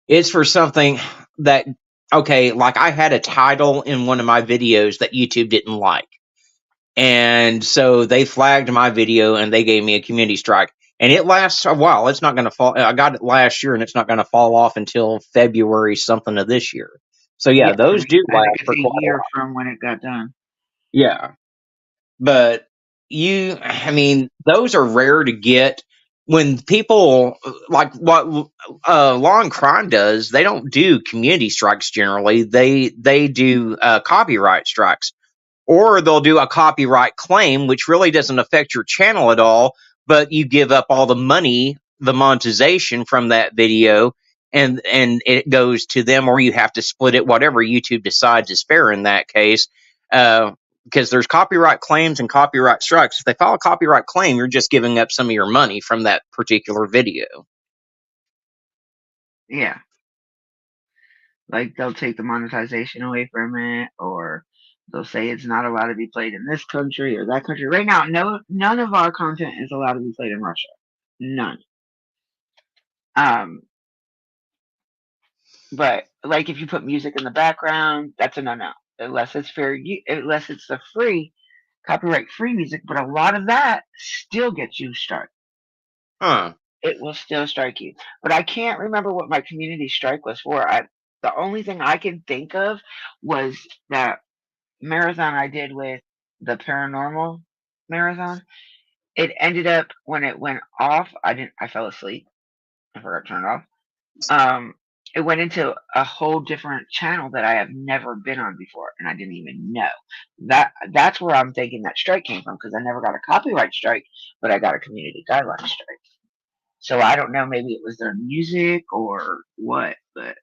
it's for something that, okay, like I had a title in one of my videos that YouTube didn't like. And so they flagged my video and they gave me a community strike. And it lasts a while. It's not going to fall. I got it last year and it's not going to fall off until February something of this year. So, yeah, yeah, those do I think last it's for a quite a year while. from when it got done. Yeah. But I mean, those are rare to get. When people like what law and crime does, they don't do community strikes generally. They do copyright strikes, or they'll do a copyright claim, which really doesn't affect your channel at all, but you give up all the money, the monetization from that video, and it goes to them, or you have to split it, whatever YouTube decides is fair in that case. Because there's copyright claims and copyright strikes. If they file a copyright claim, you're just giving up some of your money from that particular video. Yeah. Like they'll take the monetization away from it, or they'll say it's not allowed to be played in this country or that country. Right now, none of our content is allowed to be played in Russia. None. But like if you put music in the background, that's a no-no. Unless it's unless it's the free, copyright-free music. But a lot of that still gets you struck. Huh. It will still strike you. But I can't remember what my community strike was for. The only thing I can think of was that marathon I did with the paranormal marathon. It ended up when it went off, I fell asleep. I forgot to turn it off. It went into a whole different channel that I have never been on before, and I didn't even know. That's where I'm thinking that strike came from, because I never got a copyright strike, but I got a community guideline strike. So I don't know, maybe it was their music or what, but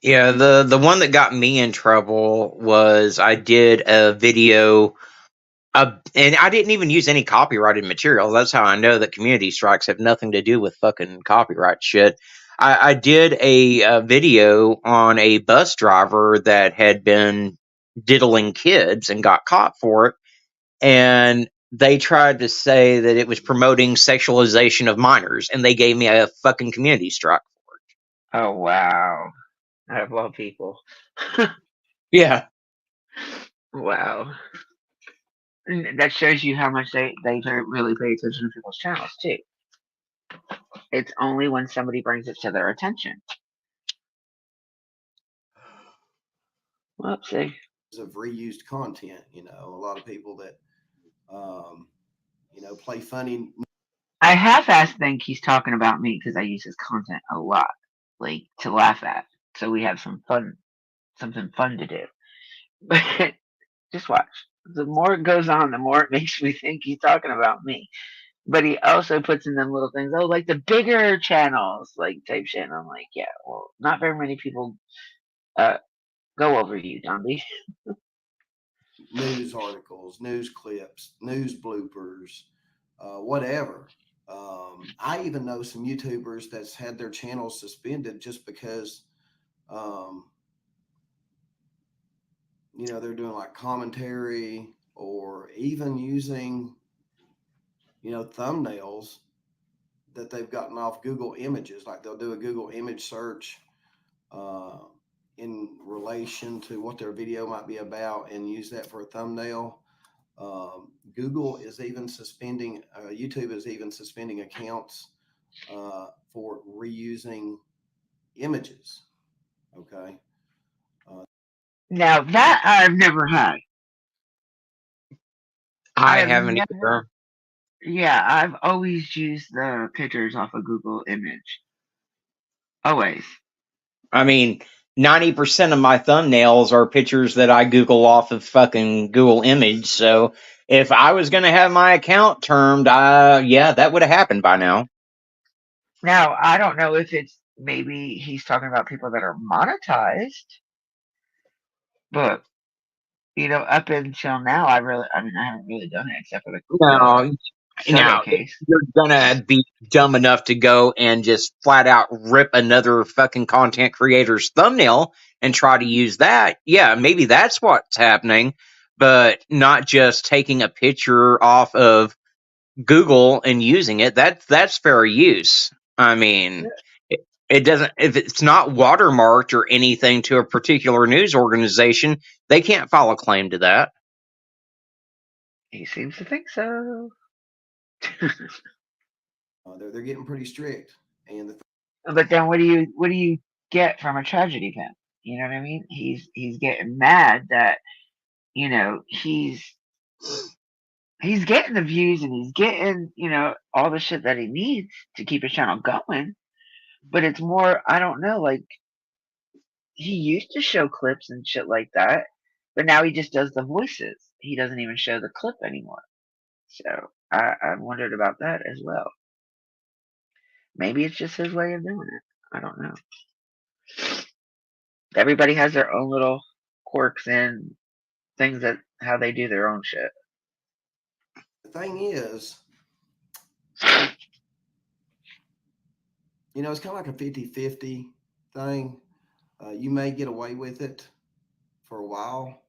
Yeah, the one that got me in trouble was I did a video, and I didn't even use any copyrighted material. That's how I know that community strikes have nothing to do with fucking copyright shit. I did a video on a bus driver that had been diddling kids and got caught for it, and they tried to say that it was promoting sexualization of minors, and they gave me a fucking community strike. oh wow. I love people. Yeah. Wow. And that shows you how much they really pay attention to people's channels too. It's only when somebody brings it to their attention. Whoopsie. Of reused content, a lot of people that, play funny. I half-assed think he's talking about me because I use his content a lot, like to laugh at. So we have something fun to do. But just watch. The more it goes on, the more it makes me think he's talking about me. But he also puts in them little things, like the bigger channels, like type shit. And I'm like, yeah, well, not very many people go over you, Dombey. News articles, news clips, news bloopers, whatever. I even know some YouTubers that's had their channels suspended just because, they're doing like commentary or even using, thumbnails that they've gotten off Google Images. Like they'll do a Google image search in relation to what their video might be about and use that for a thumbnail. Google is even suspending, YouTube is even suspending accounts for reusing images. Okay. Now that I've never had. I haven't either. Yeah, I've always used the pictures off of Google Image. Always. I mean, 90% of my thumbnails are pictures that I Google off of fucking Google Image. So if I was going to have my account termed, yeah, that would have happened by now. Now, I don't know if it's maybe he's talking about people that are monetized. But up until now, I haven't really done it except for the No, survey now, if case. you're gonna be dumb enough to go and just flat out rip another fucking content creator's thumbnail and try to use that, yeah, maybe that's what's happening, but not just taking a picture off of Google and using it. That's fair use. I mean, it doesn't, if it's not watermarked or anything to a particular news organization, they can't file a claim to that. He seems to think so. They're getting pretty strict, and But then what do you get from a tragedy pimp? You know what I mean? He's getting mad that he's getting the views and he's getting all the shit that he needs to keep his channel going. But it's more, I don't know, like he used to show clips and shit like that, but now he just does the voices. He doesn't even show the clip anymore. So I wondered about that as well. Maybe it's just his way of doing it. I don't know. Everybody has their own little quirks and things that how they do their own shit. the thing is, it's kind of like a 50-50 thing. You may get away with it for a while,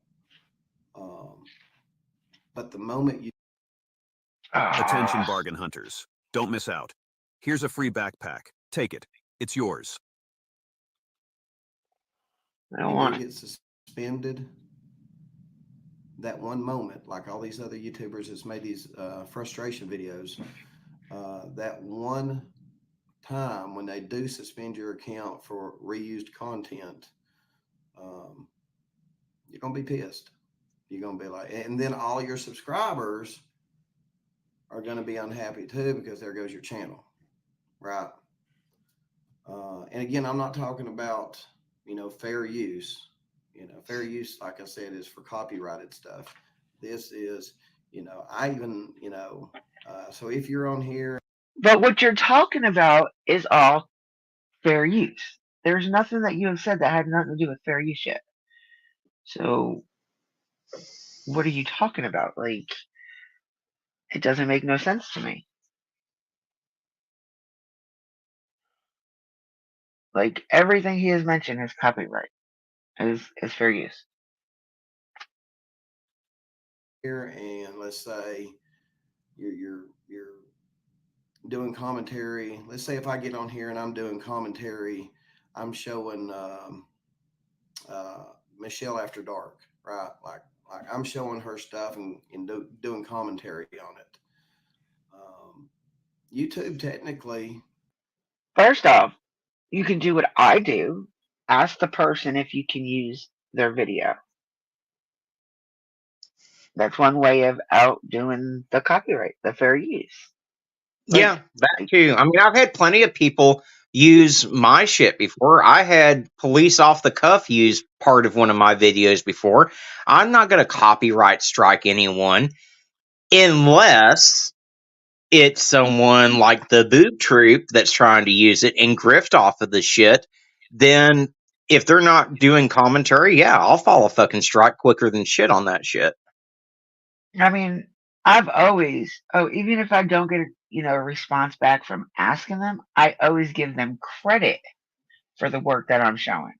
but the moment you Attention bargain hunters. Don't miss out. Here's a free backpack. Take it. It's yours. I don't want get it. suspended, that one moment, like all these other YouTubers that's made these frustration videos, that one time when they do suspend your account for reused content, you're gonna be pissed. You're gonna be like, and then all your subscribers are gonna be unhappy too, because there goes your channel, right? And again, I'm not talking about fair use. Fair use, like I said, is for copyrighted stuff. This is, I even, so if you're on here. But what you're talking about is all fair use. There's nothing that you have said that had nothing to do with fair use yet. So what are you talking about? Like, it doesn't make no sense to me. Like, everything he has mentioned is copyright, is fair use. Here, and let's say you're doing commentary. Let's say if I get on here and I'm doing commentary, I'm showing Michelle After Dark, right? Like I'm showing her stuff and doing commentary on it. YouTube technically. First off, you can do what I do. Ask the person if you can use their video. That's one way of outdoing the copyright, the fair use. Yeah, that too. I mean, I've had plenty of people use my shit before. I had Police Off the Cuff use part of one of my videos before. I'm not going to copyright strike anyone unless it's someone like the Boob Troop that's trying to use it and grift off of the shit. Then, if they're not doing commentary, yeah, I'll file a fucking strike quicker than shit on that shit. I mean, I've always, even if I don't get a response back from asking them, I always give them credit for the work that I'm showing.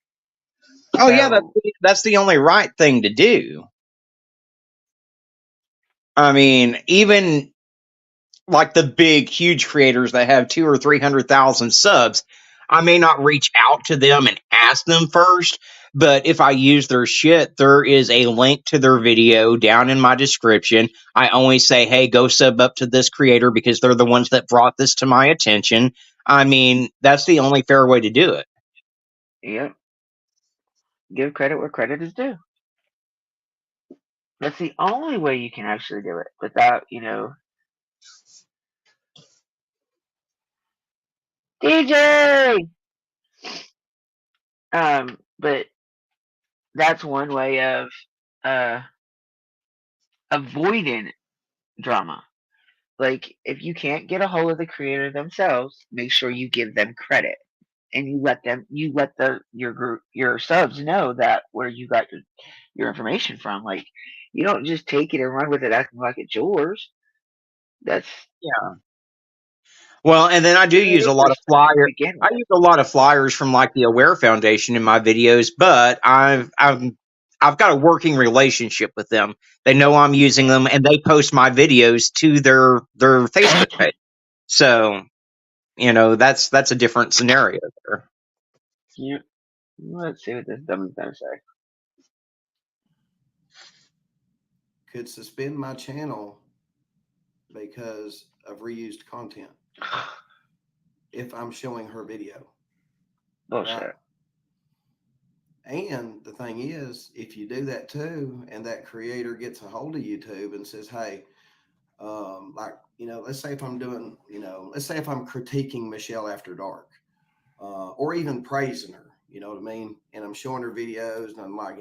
Oh yeah, that's the only right thing to do. I mean, even like the big, huge creators that have 200,000 or 300,000 subs, I may not reach out to them and ask them first, but if I use their shit, there is a link to their video down in my description. I always say, hey, go sub up to this creator because they're the ones that brought this to my attention. I mean, that's the only fair way to do it. Yep. Give credit where credit is due. That's the only way you can actually do it without, DJ. But that's one way of avoiding drama. Like, if you can't get a hold of the creator themselves, make sure you give them credit. and you let your group, your subs know that where you got your information from. Like, you don't just take it and run with it acting like it's yours. That's Yeah. Well, and then I do use a lot of to flyers. begin I with. use a lot of flyers from like the Aware Foundation in my videos, but I've got a working relationship with them. They know I'm using them, and they post my videos to their Facebook page. So that's a different scenario there. Yeah. Let's see what this dummy's gonna say. Could suspend my channel because of reused content if I'm showing her video. Bullshit. Right? And the thing is, if you do that too, and that creator gets a hold of YouTube and says, hey, like, let's say if I'm doing, let's say if I'm critiquing Michelle After Dark, or even praising her, you know what I mean? And I'm showing her videos and I'm like,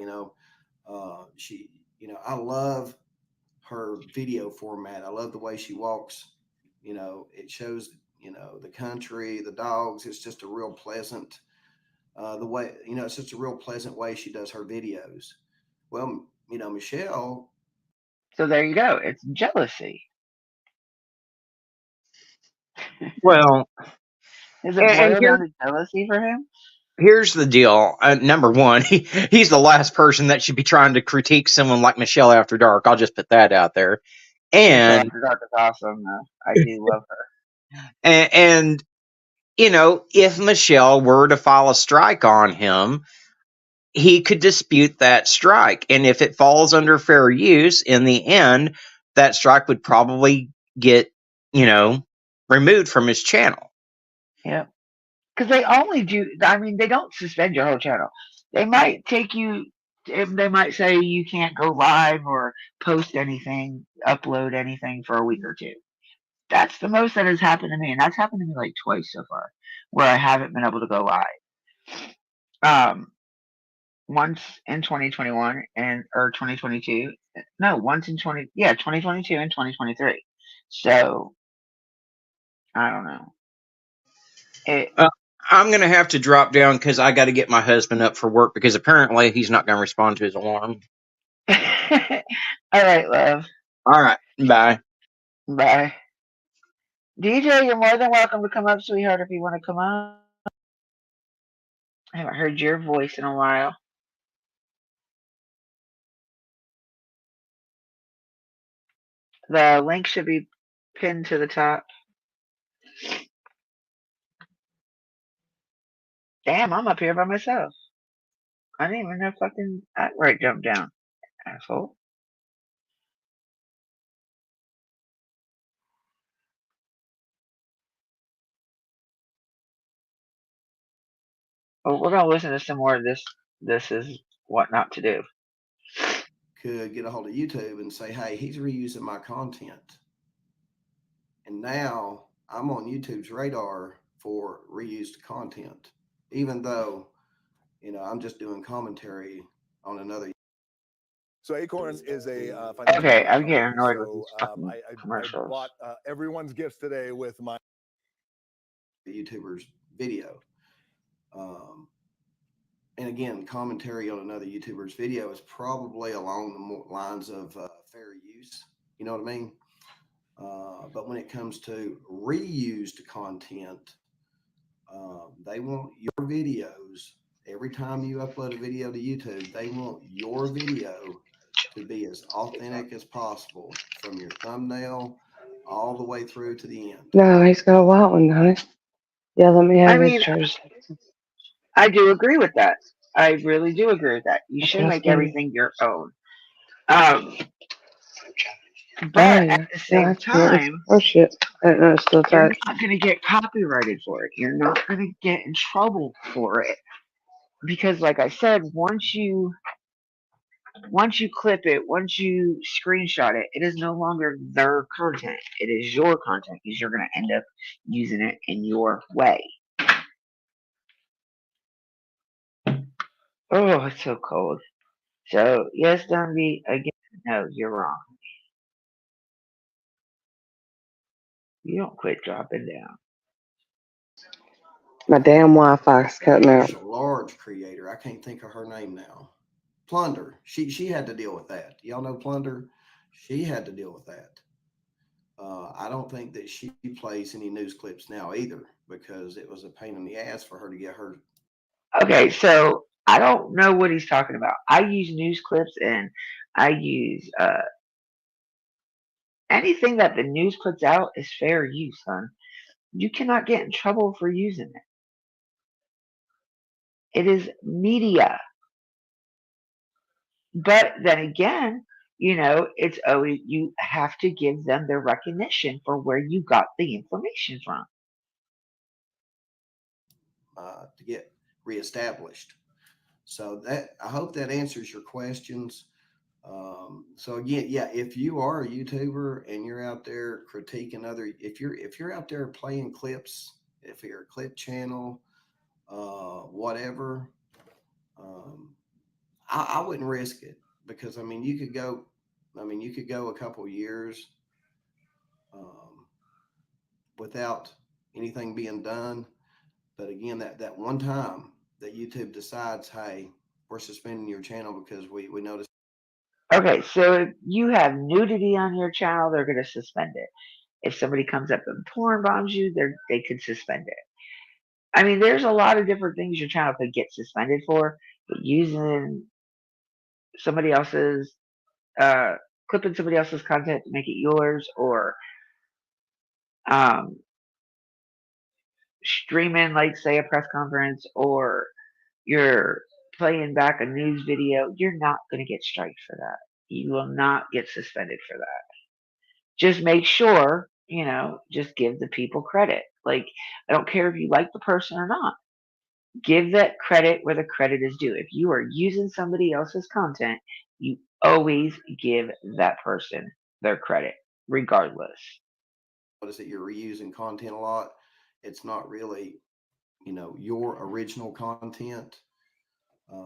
she, I love her video format. I love the way she walks. It shows, the country, the dogs. It's just a real pleasant, the way, it's just a real pleasant way she does her videos. Well, Michelle. So there you go. It's jealousy. Well, Does it and boil down to jealousy for him? here's the deal. Number one, he's the last person that should be trying to critique someone like Michelle After Dark. I'll just put that out there. Michelle And After Dark is awesome, though. I do love her. and if Michelle were to file a strike on him, he could dispute that strike. And if it falls under fair use, in the end, that strike would probably get, removed from his channel. Yep. Because they only do, I mean, they don't suspend your whole channel. They might take you, they might say you can't go live or post anything, upload anything for a week or two. That's the most that has happened to me. And that's happened to me like twice so far, where I haven't been able to go live. Once in 2021 or 2022. No, once in 2022 and 2023. So I don't know. I'm going to have to drop down because I got to get my husband up for work because apparently he's not going to respond to his alarm. All right, love. All right. Bye. Bye. DJ, you're more than welcome to come up, sweetheart, if you want to come up. I haven't heard your voice in a while. The link should be pinned to the top. Damn, I'm up here by myself. I didn't even know fucking Right, jump down, asshole. Oh, we're gonna listen to some more of this. This is what not to do. Could get a hold of YouTube and say, hey, he's reusing my content. And now I'm on YouTube's radar for reused content, even though, I'm just doing commentary on another. So Acorns is a Okay, I'm getting annoyed with these fucking commercials. I bought everyone's gifts today with my YouTuber's video. And again, commentary on another YouTuber's video is probably along the lines of fair use. You know what I mean? But when it comes to reused content, they want your videos. Every time you upload a video to YouTube, they want your video to be as authentic as possible, from your thumbnail all the way through to the end. No, he's got a white one, honey. Yeah, let me have his jersey. I do agree with that. I really do agree with that. You should make everything your own. But at the same time, oh shit! No, it's still you're tight. not going to get copyrighted for it. You're not going to get in trouble for it because, like I said, once you clip it, once you screenshot it, it is no longer their content. It is your content because you're going to end up using it in your way. Oh, it's so cold. So, yes, Dunby, again, no, you're wrong. You don't quit dropping down. My damn Wi-Fi's cutting out. There's a large creator. I can't think of her name now. Plunder. She had to deal with that. Y'all know Plunder? She had to deal with that. I don't think that she plays any news clips now either, because it was a pain in the ass for her to get her. Okay, so I don't know what he's talking about. I use news clips and I use anything that the news puts out is fair use, son. You cannot get in trouble for using it. It is media. But then again, it's always you have to give them the recognition for where you got the information from. To get reestablished. So that, I hope that answers your questions. So again, yeah, if you are a YouTuber and you're out there critiquing other, if you're out there playing clips, if you're a clip channel, whatever, I wouldn't risk it, because I mean you could go a couple years without anything being done. But again, that one time that YouTube decides, hey, we're suspending your channel because we noticed. Okay, so if you have nudity on your channel, they're going to suspend it. If somebody comes up and porn bombs you, they could suspend it. I mean, there's a lot of different things your channel could get suspended for, but using somebody else's, clipping somebody else's content to make it yours, or um, streaming, like, say, a press conference, or you're playing back a news video, you're not going to get striked for that. You will not get suspended for that. Just make sure, just give the people credit. Like, I don't care if you like the person or not. Give that credit where the credit is due. If you are using somebody else's content, you always give that person their credit, regardless. Notice that you're reusing content a lot. It's not really, your original content. A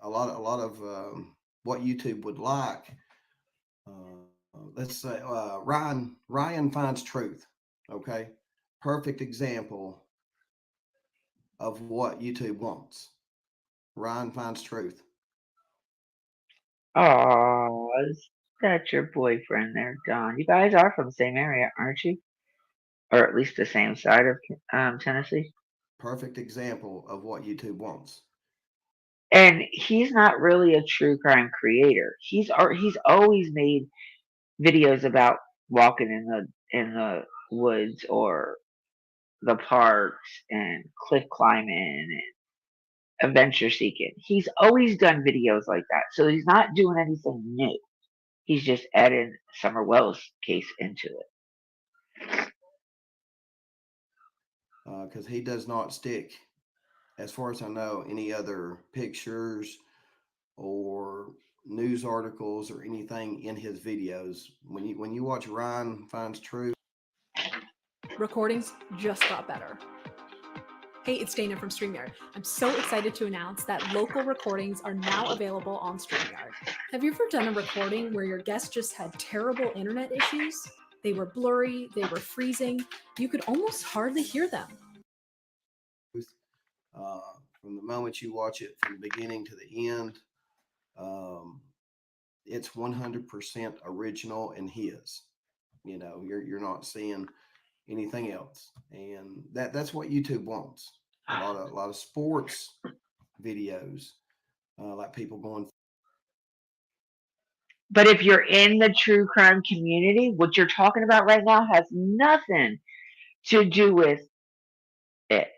lot of what YouTube would like. Let's say Ryan finds truth. Okay, perfect example of what YouTube wants. Ryan finds truth. Oh, is that your boyfriend there, Don? You guys are from the same area, aren't you? Or at least the same side of Tennessee. Perfect example of what YouTube wants. And he's not really a true crime creator. He's always made videos about walking in the woods or the parks and cliff climbing and adventure seeking. He's always done videos like that. So he's not doing anything new. He's just adding Summer Wells' case into it. Because he does not stick, as far as I know, any other pictures or news articles or anything in his videos. When you watch Ryan Finds Truth, recordings just got better. Hey, it's Dana from StreamYard. I'm so excited to announce that local recordings are now available on StreamYard. Have you ever done a recording where your guest just had terrible internet issues? They were blurry, they were freezing, you could almost hardly hear them. From the moment you watch it from the beginning to the end, it's 100% original and his. You're not seeing anything else, and that's what YouTube wants. A lot of sports videos, like people going. But if you're in the true crime community, what you're talking about right now has nothing to do with it.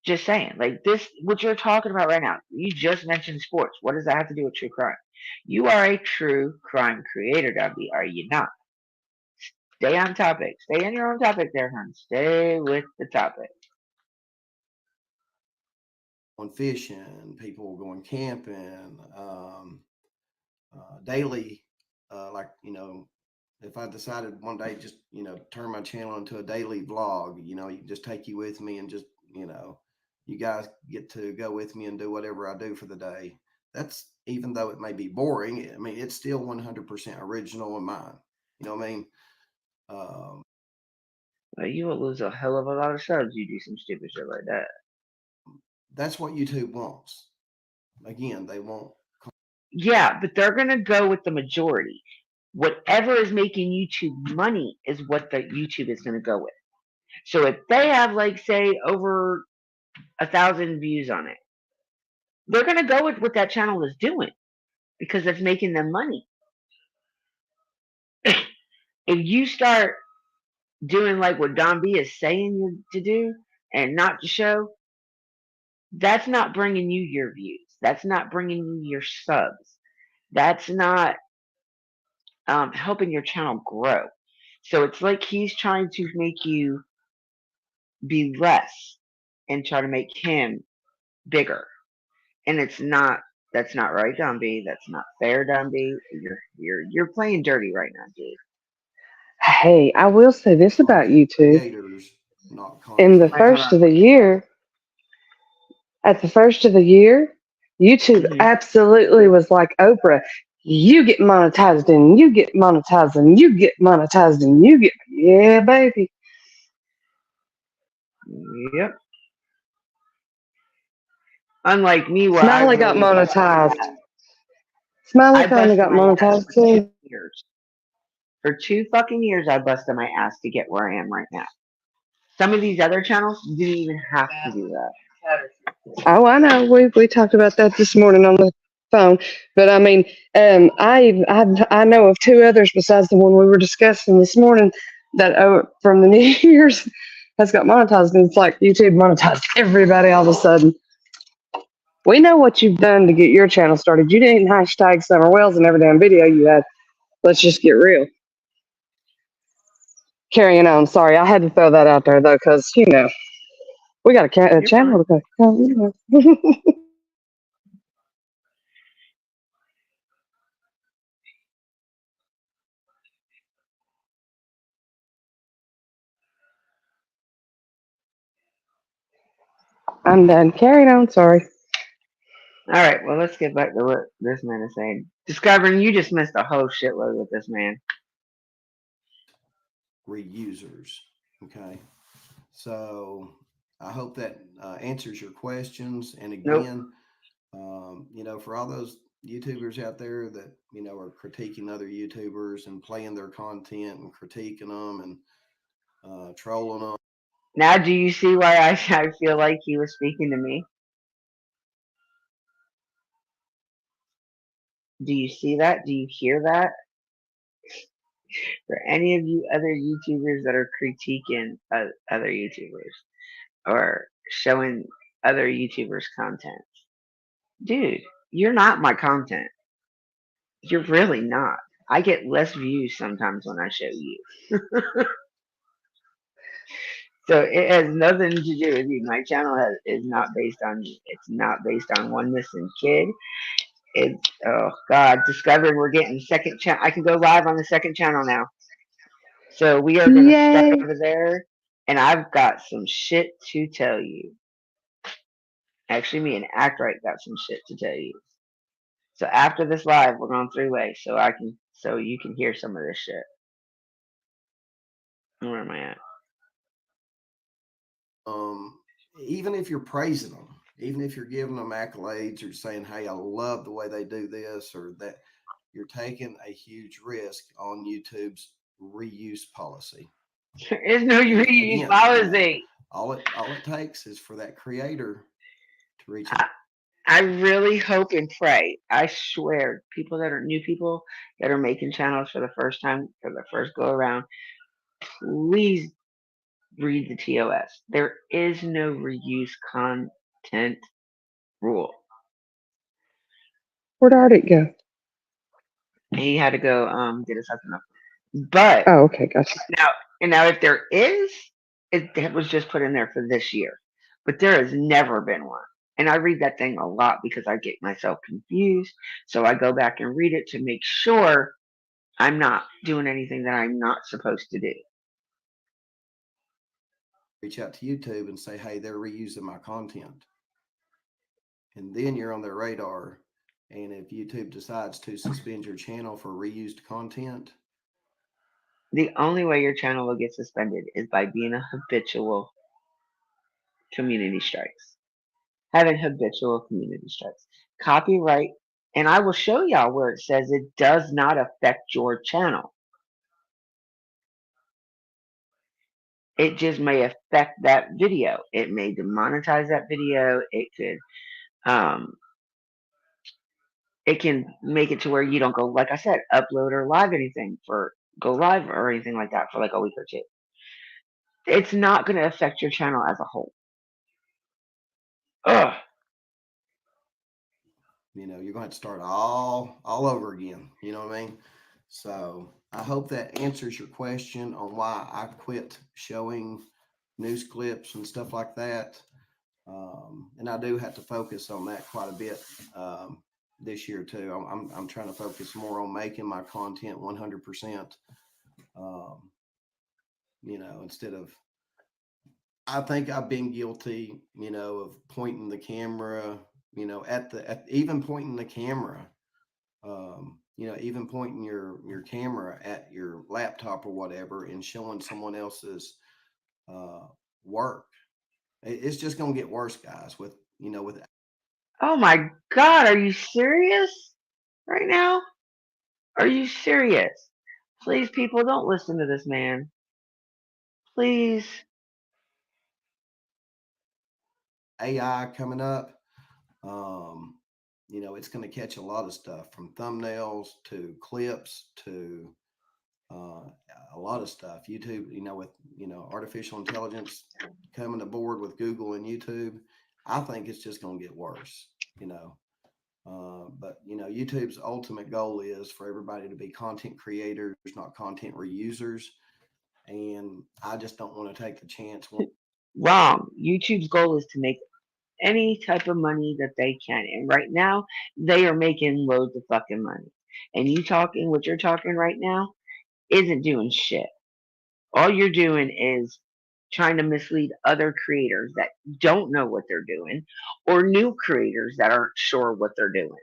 Just saying, like this, what you're talking about right now, you just mentioned sports. What does that have to do with true crime? You are a true crime creator, W, are you not? Stay on topic. Stay on your own topic there, hon. Stay with the topic. On fishing, people going camping, daily, like, if I decided one day just, turn my channel into a daily vlog, you just take you with me and just, you guys get to go with me and do whatever I do for the day. That's, even though it may be boring, I mean, it's still 100% original and mine. You know what I mean? Well, you will lose a hell of a lot of subs. You do some stupid shit like that. That's what YouTube wants. Again, they want. Yeah, but they're gonna go with the majority. Whatever is making YouTube money is what the YouTube is gonna go with. So if they have, like, say, over 1,000 views on it, they're gonna go with what that channel is doing because it's making them money. If you start doing like what Don B is saying you to do and not to show, that's not bringing you your views. That's not bringing you your subs. That's not helping your channel grow. So it's like he's trying to make you be less and try to make him bigger. And it's not. That's not right, Don B. That's not fair, Don B. You're playing dirty right now, dude. Hey, I will say this about Content YouTube. creators, not In the content. Wait, hold first on. of the year, at the first of the year, YouTube Mhm. absolutely was like Oprah. You get monetized and you get monetized and you get monetized and you get, yeah, baby. Yep. Unlike me, where I Smiley got really busted my monetized. ass. Smiley I kind of busted got my ass monetized for too. 2 years. For 2 fucking years, I busted my ass to get where I am right now. Some of these other channels didn't even have to do that. Oh, I know. We talked about that this morning on the phone. But I mean, I know of two others besides the one we were discussing this morning that from the New Year's has got monetized, and it's like YouTube monetized everybody all of a sudden. We know what you've done to get your channel started. You didn't hashtag Summer Wells in every damn video you had. Let's just get real. Carrying on. Sorry, I had to throw that out there though, because we got a You're fine. channel to go. I'm done. Carrying on. Sorry. All right, well, let's get back to what this man is saying. Discovering you just missed a whole shitload with this man. Reusers. Okay. So I hope that answers your questions. And Nope. again, for all those YouTubers out there that, are critiquing other YouTubers and playing their content and critiquing them and trolling them. Now, do you see why I feel like he was speaking to me? Do you see that? Do you hear that? For any of you other YouTubers that are critiquing other YouTubers or showing other YouTubers content, dude, you're not my content. You're really not. I get less views sometimes when I show you. So it has nothing to do with you. My channel is not based on you. It's not based on one missing kid. It's, oh God, discovering we're getting second channel. I can go live on the second channel now. So we are going to start Yay. over there, and I've got some shit to tell you. Actually, me and Act Right got some shit to tell you. So after this live, we're going three-way, so you can hear some of this shit. Where am I at? Even if you're praising them, even if you're giving them accolades or saying, hey, I love the way they do this or that, you're taking a huge risk on YouTube's reuse policy. There is no reuse policy. All it takes is for that creator to reach out. I really hope and pray. I swear, people that are new people that are making channels for the first time, for the first go around, please read the TOS. There is no reuse content rule. Where'd Arctic go? He had to go get us something up. But Oh, okay, gotcha. now if there is, it was just put in there for this year. But there has never been one. And I read that thing a lot because I get myself confused. So I go back and read it to make sure I'm not doing anything that I'm not supposed to do. Reach out to YouTube and say, hey, they're reusing my content. And then you're on their radar. And if YouTube decides to suspend your channel for reused content, The only way your channel will get suspended is by being a habitual community strikes. Having habitual community strikes. Copyright, and I will show y'all where it says it does not affect your channel. It just may affect that video. It may demonetize that video. It can make it to where you don't go, like I said, upload or live anything go live or anything like that for like a week or two. It's not going to affect your channel as a whole. Ugh. You're going to have to start all over again. You know what I mean? So I hope that answers your question on why I quit showing news clips and stuff like that. And I do have to focus on that quite a bit this year too. I'm trying to focus more on making my content 100%. Instead of, I think I've been guilty, of pointing the camera, even pointing the camera, even pointing your camera at your laptop or whatever and showing someone else's work. It's just going to get worse, guys, with. Oh my God, are you serious right now? Are you serious? Please, people, don't listen to this man. Please. AI coming up. It's going to catch a lot of stuff from thumbnails to clips to a lot of stuff. YouTube, with, artificial intelligence coming aboard with Google and YouTube, I think it's just going to get worse, but YouTube's ultimate goal is for everybody to be content creators, not content reusers. And I just don't want to take the chance. Wrong. YouTube's goal is to make any type of money that they can. And right now, they are making loads of fucking money. And what you're talking right now isn't doing shit. All you're doing is trying to mislead other creators that don't know what they're doing or new creators that aren't sure what they're doing.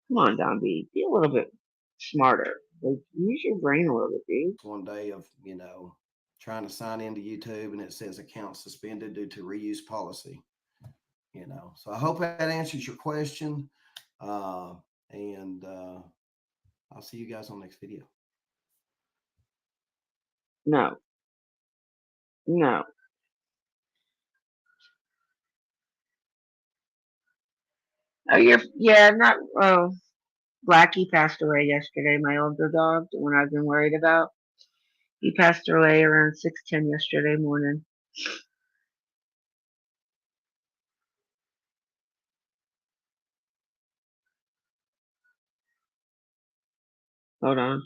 Come on, Don B. Be a little bit smarter. Like, use your brain a little bit, dude. One day of, trying to sign into YouTube and it says account suspended due to reuse policy. So I hope that answers your question. And I'll see you guys on the next video. No. Blackie passed away yesterday, my older dog, the one I've been worried about. He passed away around 6:10 yesterday morning. Hold on.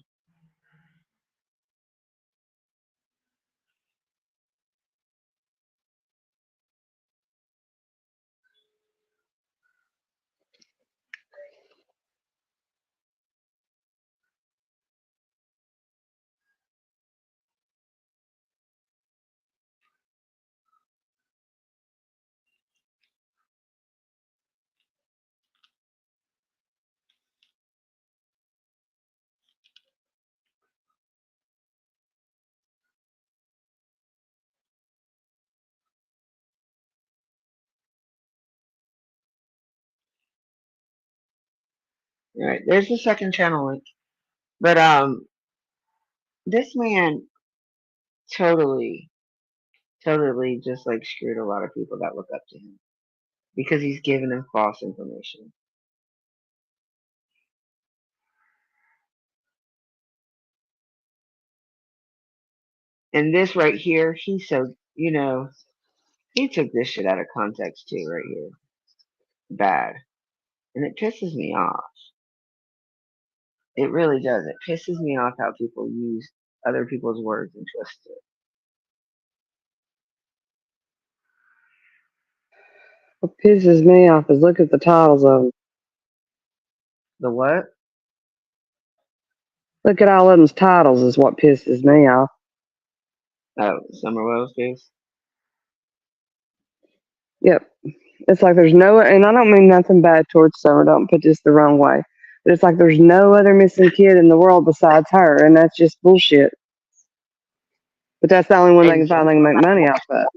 All right, there's the second channel link. But this man totally just like screwed a lot of people that look up to him because he's giving them false information. And this right here, he took this shit out of context too, right here. Bad. And it pisses me off. It really does. It pisses me off how people use other people's words and twist it. What pisses me off is look at the titles of them. The what? Look at all of them's titles is what pisses me off. Oh, Summer Wells case? Yep. It's like there's no, and I don't mean nothing bad towards Summer, don't put this the wrong way. But it's like there's no other missing kid in the world besides her, and that's just bullshit. But that's the only one they And can find they can make money off of.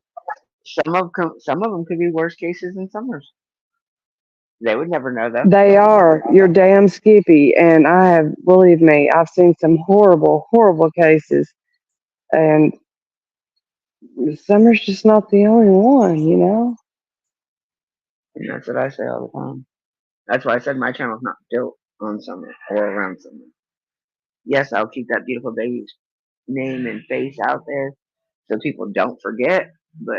some of them could be worse cases than Summers. They would never know though. They are. You're damn skippy. And I have, believe me, I've seen some horrible, horrible cases. And Summer's just not the only one, you know? And that's what I say all the time. That's why I said my channel's not built on Summer or around Summer. Yes, I'll keep that beautiful baby's name and face out there so people don't forget, but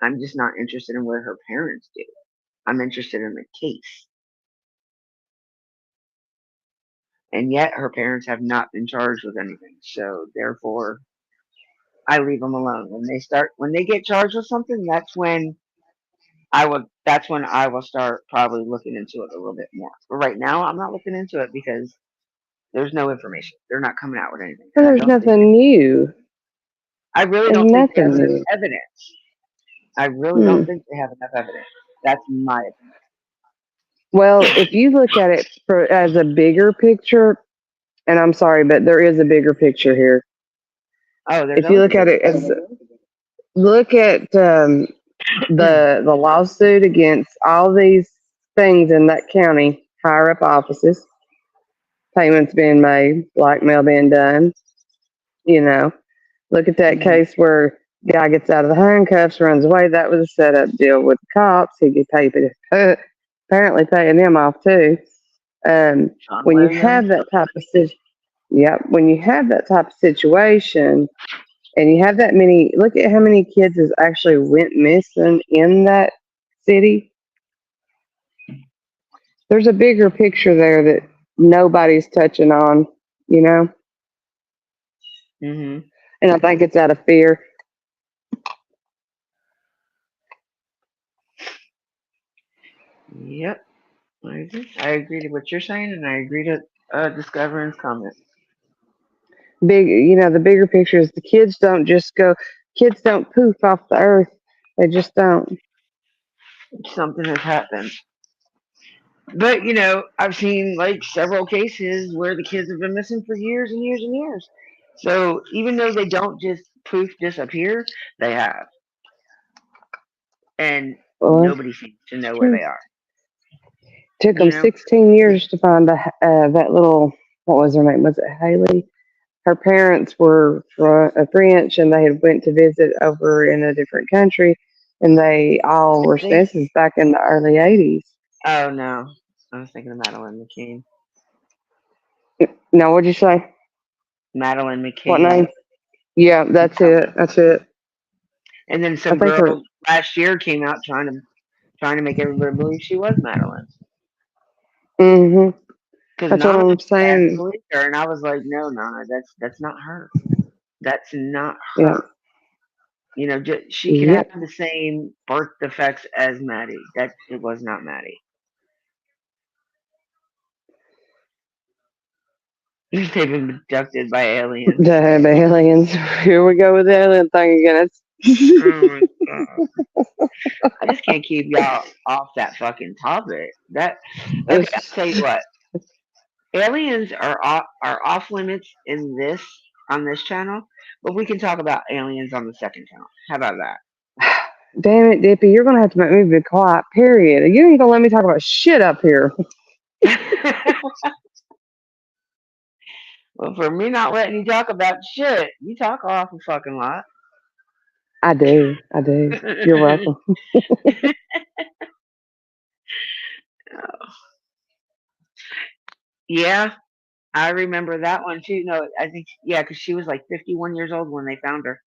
I'm just not interested in what her parents do. I'm interested in the case. And yet her parents have not been charged with anything. So therefore I leave them alone. When they get charged with something, that's when I will start probably looking into it a little bit more. But right now I'm not looking into it because there's no information. They're not coming out with anything. Well, And there's nothing new. I really There's don't think they have nothing enough new. evidence. I really Hmm. don't think they have enough evidence. That's my opinion. Well, if you look at it as a bigger picture, and I'm sorry, but there is a bigger picture here. Oh, there's If you always a look at bigger it as look at the lawsuit against all these things in that county, higher up offices, payments being made, blackmail being done. You know, look at that Mhm. case where guy gets out of the handcuffs, runs away. That was a setup deal with the cops. He get paid, apparently paying them off too. Sean When you Williams. have that type of when you have that type of situation, and you have that many, look at how many kids has actually went missing in that city. There's a bigger picture there that nobody's touching on, you know? Mhm. And I think it's out of fear. Yep. I agree to what you're saying, and I agree to Discovering's comment. The bigger picture is the kids don't poof off the earth. They just don't. Something has happened. But I've seen like several cases where the kids have been missing for years and years and years. So even though they don't just poof disappear, they have, and Well, nobody seems to know where true. they are. Took You them know, 16 years to find that little, what was her name? Was it Haley? Her parents were French, and they had went to visit over in a different country, and they all were. they. This is back in the early '80s. Oh no, I was thinking of Madeline McCain. Now, what'd you say? Madeline What McCain. name? Yeah, that's it. That's it. And then I some think her. girl last year came out trying to make everybody believe she was Madeline. Mm-hmm. Because That's what Nana I'm hadn't saying. believed her, and I was like, "No, Nana, that's not her. That's not Yeah. her. She could have Yep. the same birth defects as Maddie. That it was not Maddie. They've been abducted by aliens. The aliens. Here we go with the alien thing again. Oh my god! I just can't keep y'all off that fucking topic. Okay, I'll tell you what. Aliens are off limits on this channel, but we can talk about aliens on the second channel. How about Damn it, Dippy. You're going to have to make me be quiet, period. You ain't going to let me talk about shit up here. that? Well, for me not letting you talk about shit, you talk an awful fucking lot. I do. I do. You're welcome. Yeah, I remember that one too. No, I think yeah, because she was like 51 years old when they found her,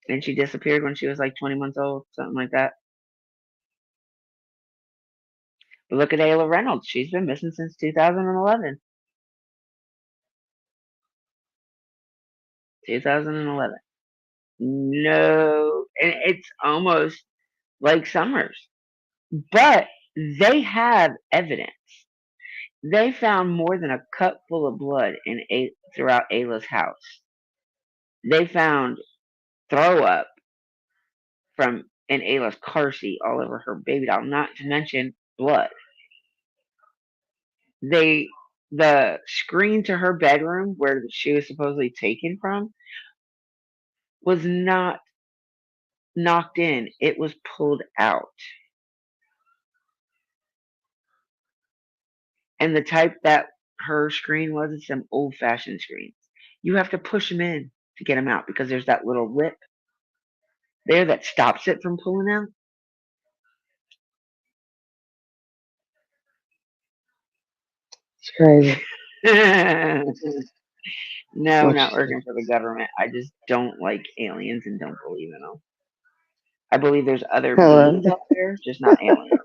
and she disappeared when she was like 20 months old, something like that. But look at Ayla Reynolds; she's been missing since 2011. 2011. No, and it's almost like Summers, but they have evidence. They found more than a cup full of blood throughout Ayla's house. They found throw up from in Ayla's car seat all over her baby doll, not to mention blood. They the screen to her bedroom where she was supposedly taken from was not knocked in. It was pulled out. And the type that her screen was, it's some old fashioned screens. You have to push them in to get them out because there's that little lip there that stops it from pulling out. It's crazy. No, not working for the government. I just don't like aliens and don't believe in them. I believe there's other beings out there, just not aliens.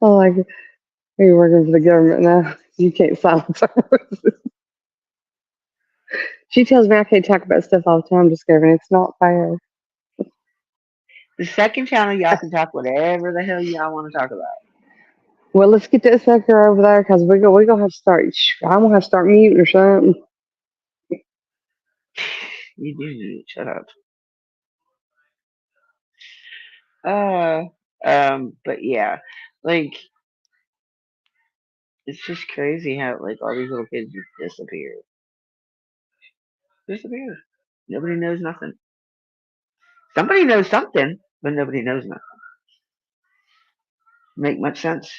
Oh, like, are you working for the government now? You can't silence her. She tells me I can't talk about stuff all the time, Discovery. It's not fair. The second channel, y'all can talk whatever the hell y'all want to talk about. Well, let's get that sucker over there because we gonna have to start. I'm gonna have to start muting or something. You do. Shut up. But yeah, like it's just crazy how like all these little kids just disappear. Disappear. Nobody knows nothing. Somebody knows something, but nobody knows nothing. Make much sense?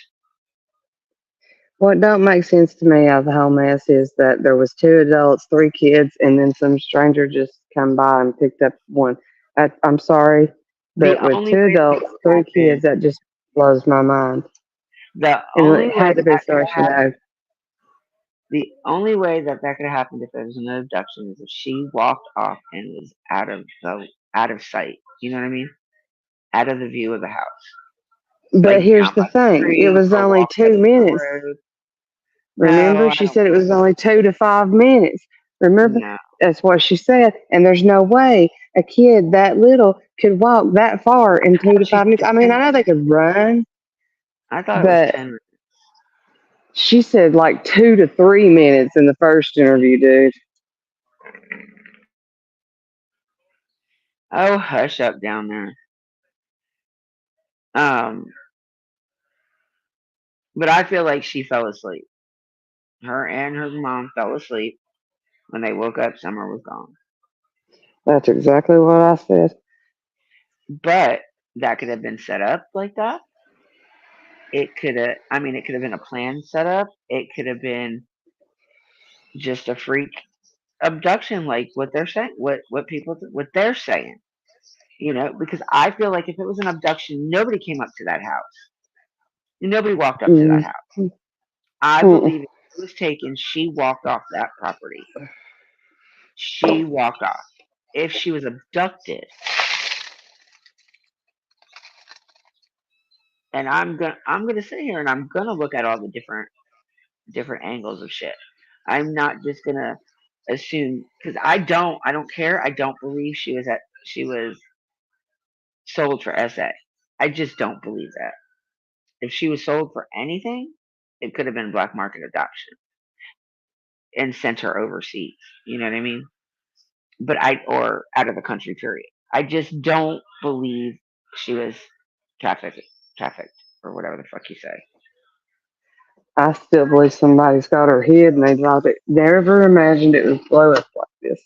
What don't make sense to me out of the whole mess is that there was 2 adults, 3 kids, and then some stranger just come by and picked up one. I'm sorry, The but with only 2 way that adults, could 3 happen, kids, that just blows my mind. the And only it way had to be that could so she happen, knows. the only way that could have happened if there was an abduction is if she walked off and was out of sight. You know what I mean? Out of the view of the house, But like here's down the by the thing, it street was or only walked up 2 the minutes. road. No, Remember, I she don't said it believe was only 2 to 5 minutes. Remember, no. that's what she said. And there's no way a kid that little could walk that far in 2 to She 5 minutes. said I mean, 10 I know they minutes. could run, I thought it was but 10 minutes. she said like 2 to 3 minutes in the first interview, dude. Oh, hush up down there. Um, but I feel like she fell asleep. Her and her mom fell asleep. When they woke up, Summer was gone. That's exactly what I said. But that could have been set up like that. It could have, I mean, it could have been a planned setup. It could have been just a freak abduction, like what they're saying, what they're saying. You know, because I feel like if it was an abduction, nobody came up to that house. Nobody walked up to that Mm. house. I Mm. believe if it was taken, she walked off that property. She walked off. If she was abducted, and I'm gonna sit here and I'm gonna look at all the different angles of shit. I'm not just gonna assume because I don't care. I don't believe she was sold for SA. I just don't believe that. If she was sold for anything, it could have been black market adoption and sent her overseas. You know what I mean? Or out of the country. Period. I just don't believe she was trafficked, trafficked, or whatever the fuck you say. I still believe somebody's got her hid and they dropped it. Never imagined it would blow up like this.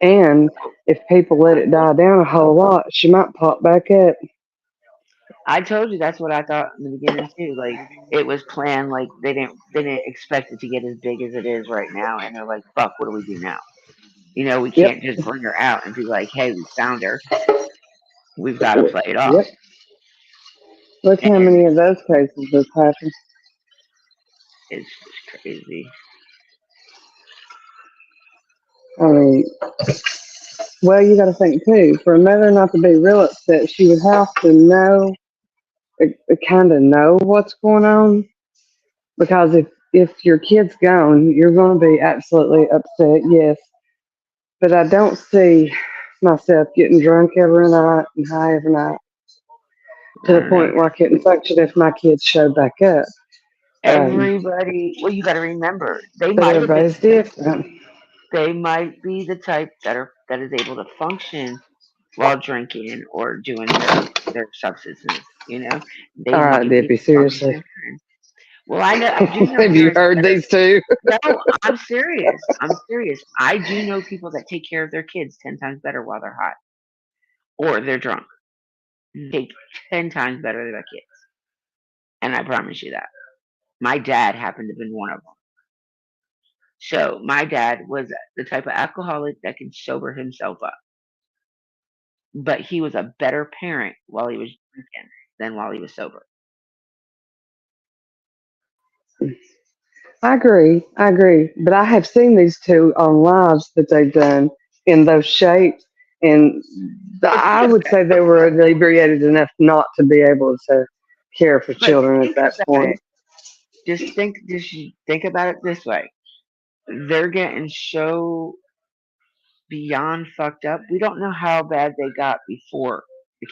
And if people let it die down a whole lot, she might pop back up. I told you that's what I thought in the beginning too. Like it was planned. Like they didn't expect it to get as big as it is right now, and they're like, "Fuck, what do we do now?" You know, we Yep. can't just bring her out and be like, "Hey, we found her." We've got to play it off. Yep. Look how And many of those cases have happened. it's just crazy. I mean, well, you got to think too. For a mother not to be real upset, she would have to know, kind of know what's going on. Because if your kid's gone, you're going to be absolutely upset. Yes, but I don't see myself getting drunk every night and high every night to I the don't know. point where I couldn't function if my kids showed back up. Everybody, well, you got to remember, But everybody's different. they might be the type that is able to function while drinking or doing their substances. You know, they All right, might be Dippy, seriously. functioning. Well, I do know Have you parents heard that are. these two? No, I'm serious. I'm serious. I do know people that take care of their kids 10 times better while they're high or they're drunk. Take 10 times better than their kids, and I promise you that. My dad happened to have been one of them. So my dad was the type of alcoholic that can sober himself up, but he was a better parent while he was drinking than while he was sober. I agree. I agree. But I have seen these two on lives that they've done in those shapes. And But I think would about say they were inebriated enough not to be able to care for but children at think that about it. point. Just think about it this way. They're getting so beyond fucked up. We don't know how bad they got before the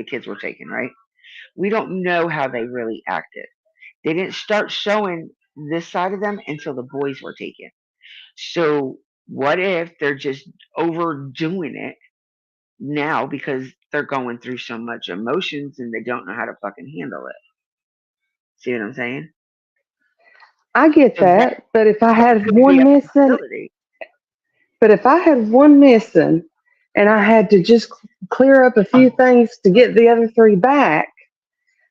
kids were taken, right? We don't know how they really acted. They didn't start showing this side of them until the boys were taken. So what if they're just overdoing it now because they're going through so much emotions and they don't know how to fucking handle it? See what I'm saying? I get So that that. But if I that had could be one a missing, possibility. but if I had one missing and I had to just clear up a few things to get the other three back,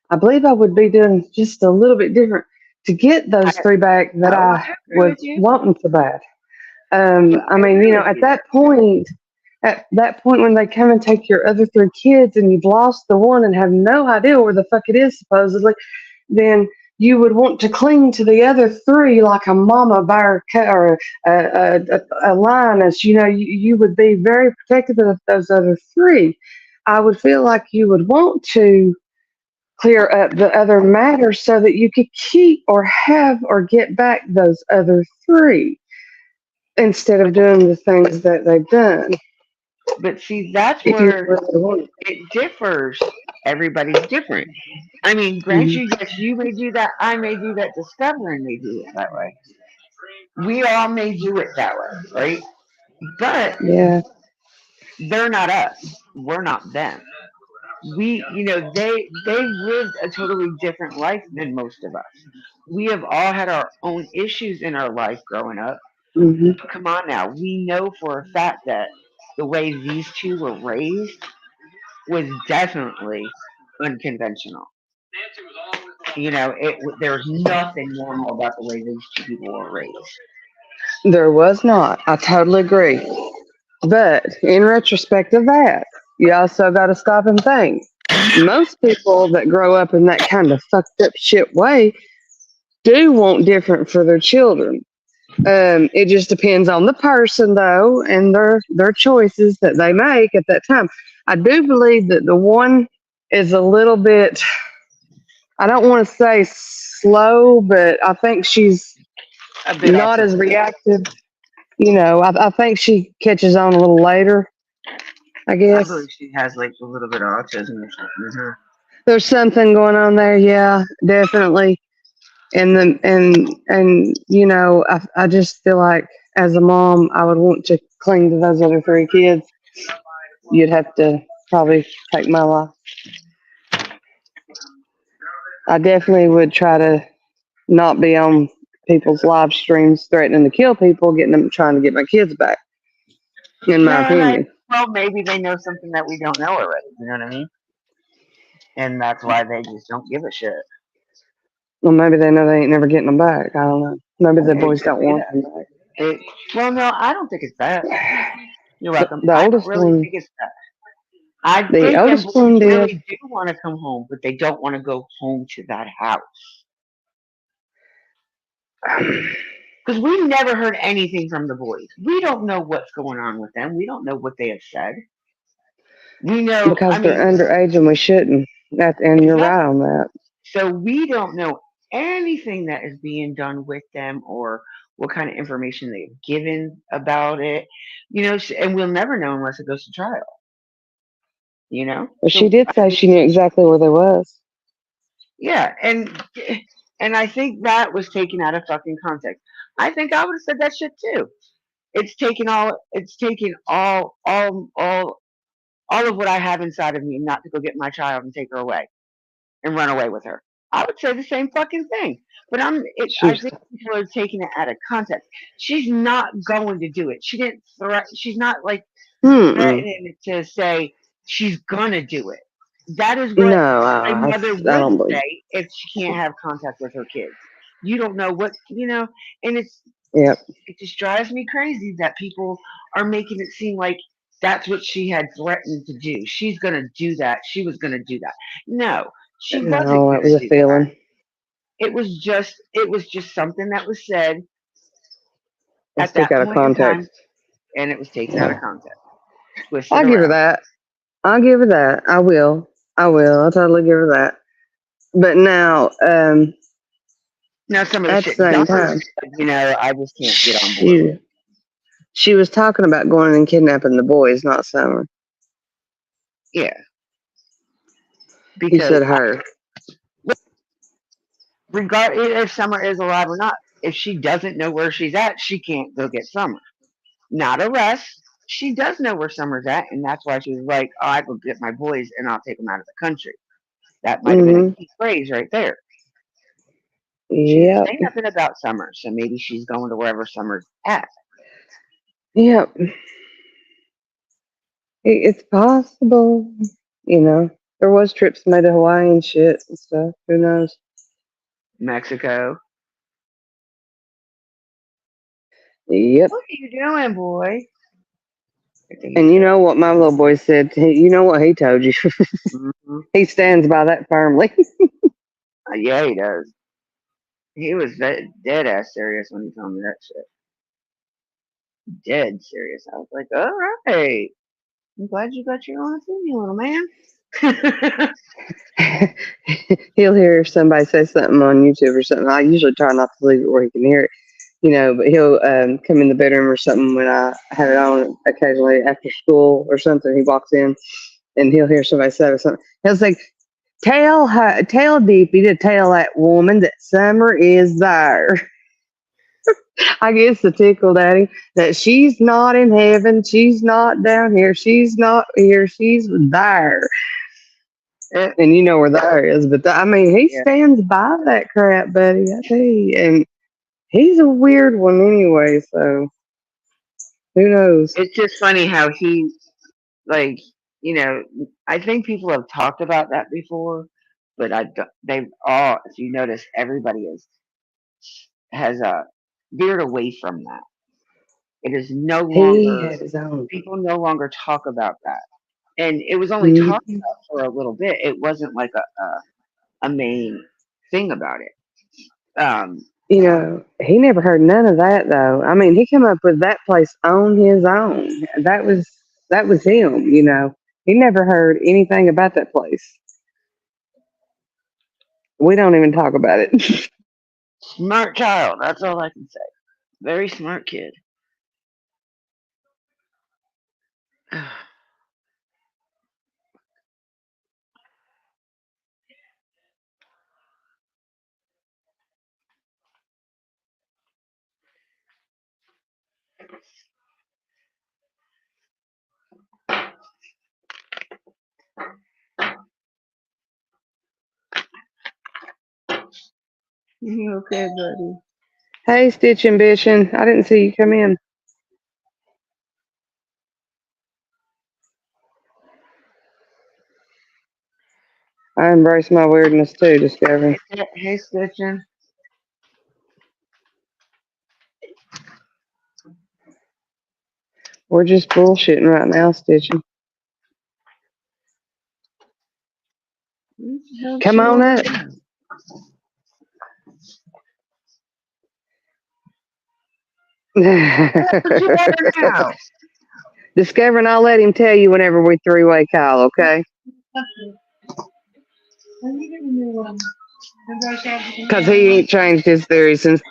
I believe I would be doing just a little bit different to get I those three back that oh, I I agree was with you. wanting so bad. But I I mean, agree with at you. that point when they come and take your other three kids and you've lost the one and have no idea where the fuck it is supposedly, then you would want to cling to the other three like a mama bear or a lioness. You would be very protective of those other three. I would feel like you would want to clear up the other matters so that you could keep or have or get back those other three instead of But doing the things that they've done. but see, that's If you where really want it differs. Everybody's different. I mean, grant to. you, yes, you may do that. I may do that. Discovery may do it that way. We all may do it that way, right? But Yeah, they're not us. We're not them. They lived a totally different life than most of us. We have all had our own issues in our life growing up. hmm Come on now, we know for a fact that the way these two were raised was definitely unconventional. There's nothing normal about the way these two people were raised. there was not. I totally agree. But in retrospect of that, you also got to stop and think. Most people that grow up in that kind of fucked up shit way do want different for their children. It just depends on the person though and their choices that they make at that time. I do believe that the one is a little bit, I don't want to say slow, but I think she's A bit not as autistic. reactive. I think she catches on a little later, I I guess. believe she has like a little bit of autism or something in her. There's something going on there, yeah, definitely. I just feel like as a mom, I would want to cling to those other three kids. You'd have to probably take my life. I definitely would try to not be on people's live streams threatening to kill people, getting them trying to get my kids back, in my Yeah, opinion. well, maybe they know something that we don't know already. You know what I mean? And that's why they just don't give a shit. Well, maybe they know they ain't never getting them back. I don't know. Maybe the It boys could don't be want that. them back. Well, no, I don't think it's that. You're The, welcome. the I don't oldest really one, think it's that. I the think them oldest boys one did. really do want to come home, but they don't want to go home to that house. Because we never heard anything from the boys. We don't know what's going on with them. We don't know what they have said. We know, I Because they're mean, underage and we shouldn't. And you're right exactly. on that. So we don't know anything that is being done with them or what kind of information they've given about it. And we'll never know unless it goes to trial. But she So did I say mean, she knew exactly where they was. yeah, and I think that was taken out of fucking context. I think I would have said that shit too. It's taken all of what I have inside of me not to go get my child and take her away and run away with her. I would say the same fucking thing. But I She's think people are taking it out of context. She's not going to do it. She didn't threaten. She's not like mm-mm. threatening to say she's gonna do it. That is what No, a mother I would don't believe. say if she can't have contact with her kids. You don't know what and Yep. it just drives me crazy that people are making it seem like that's what she had threatened to do. She's gonna do that. She was gonna do that. No, she wasn't No, it was gonna a do that. feeling. It was just something that was said Let's at take that out of point in context. time, and it was taken out of context, twisted I'll give her around. that. I'll give her that. I will. I will. I'll totally give her that. But now, Now some of the at the shit same Donna time, said, I just can't get on board with. she was talking about going and kidnapping the boys, not Summer. Yeah, You because said her. regard if Summer is alive or not, if she doesn't know where she's at, she can't go get Summer. Not arrest. She does know where Summer's at, and that's why she was like, "Oh, I go get my boys and I'll take them out of the country." That might have been a Mm-hmm. key phrase right there. She didn't Yep. say nothing about Summer, so maybe she's going to wherever Summer's at. Yep. It's possible. You know, there was trips made to Hawaii and shit and stuff. Who knows? Mexico. Yep. What are you doing, boy? I think And he's you got. know what my little boy said? You know what he told you? Mm-hmm. He stands by that firmly. Yeah, he does. He was dead ass serious when he told me that shit. Dead serious. I was like, all right. I'm glad you got your own opinion, little man. He'll hear somebody say something on YouTube or something. I usually try not to leave it where he can hear it, but he'll come in the bedroom or something when I have it on occasionally after school or something. He walks in and he'll hear somebody say something. He'll say, tell Deepy to tell that woman that Summer is there. I guess the tickle daddy that she's not in heaven, she's not down here, she's not here, she's there. And you know where there is, but I mean, he Yeah. stands by that crap, buddy. I tell you, and he's a weird one anyway. So who knows? It's just funny how he, like, I think people have talked about that before, but they've all, if you notice, everybody has veered away from that. It is no He longer, had his own. people no longer talk about that. And it was only talked Mhm. about for a little bit. It wasn't like a main thing about it. He never heard none of that though. I mean, he came up with that place on his own. That was him. He never heard anything about that place. We don't even talk about it. Smart child. That's all I can say. Very smart kid. You okay, buddy? Hey, Stitch Ambition. I didn't see you come in. I embrace my weirdness too, Discovery. Hey, Stitchin. We're just bullshitting right now, Stitching. Come on up. Discover, and I'll let him tell you whenever we three-way call, okay? Because he ain't changed his theory since,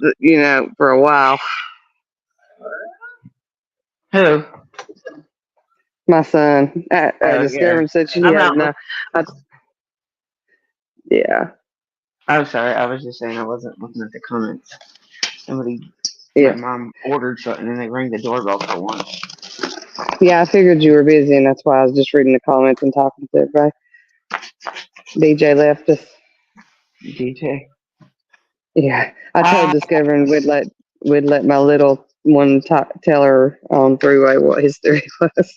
for a while. Who? My son. Oh, yeah. Discover said she I'm had not enough. Yeah. I'm sorry. I was just saying I wasn't looking at the comments. My Yeah. mom ordered something and they rang the doorbell for once. Yeah, I figured you were busy, and that's why I was just reading the comments and talking to everybody. DJ left us. DJ. Yeah, I told Discovering we'd let my little one tell her on three-way what his theory was.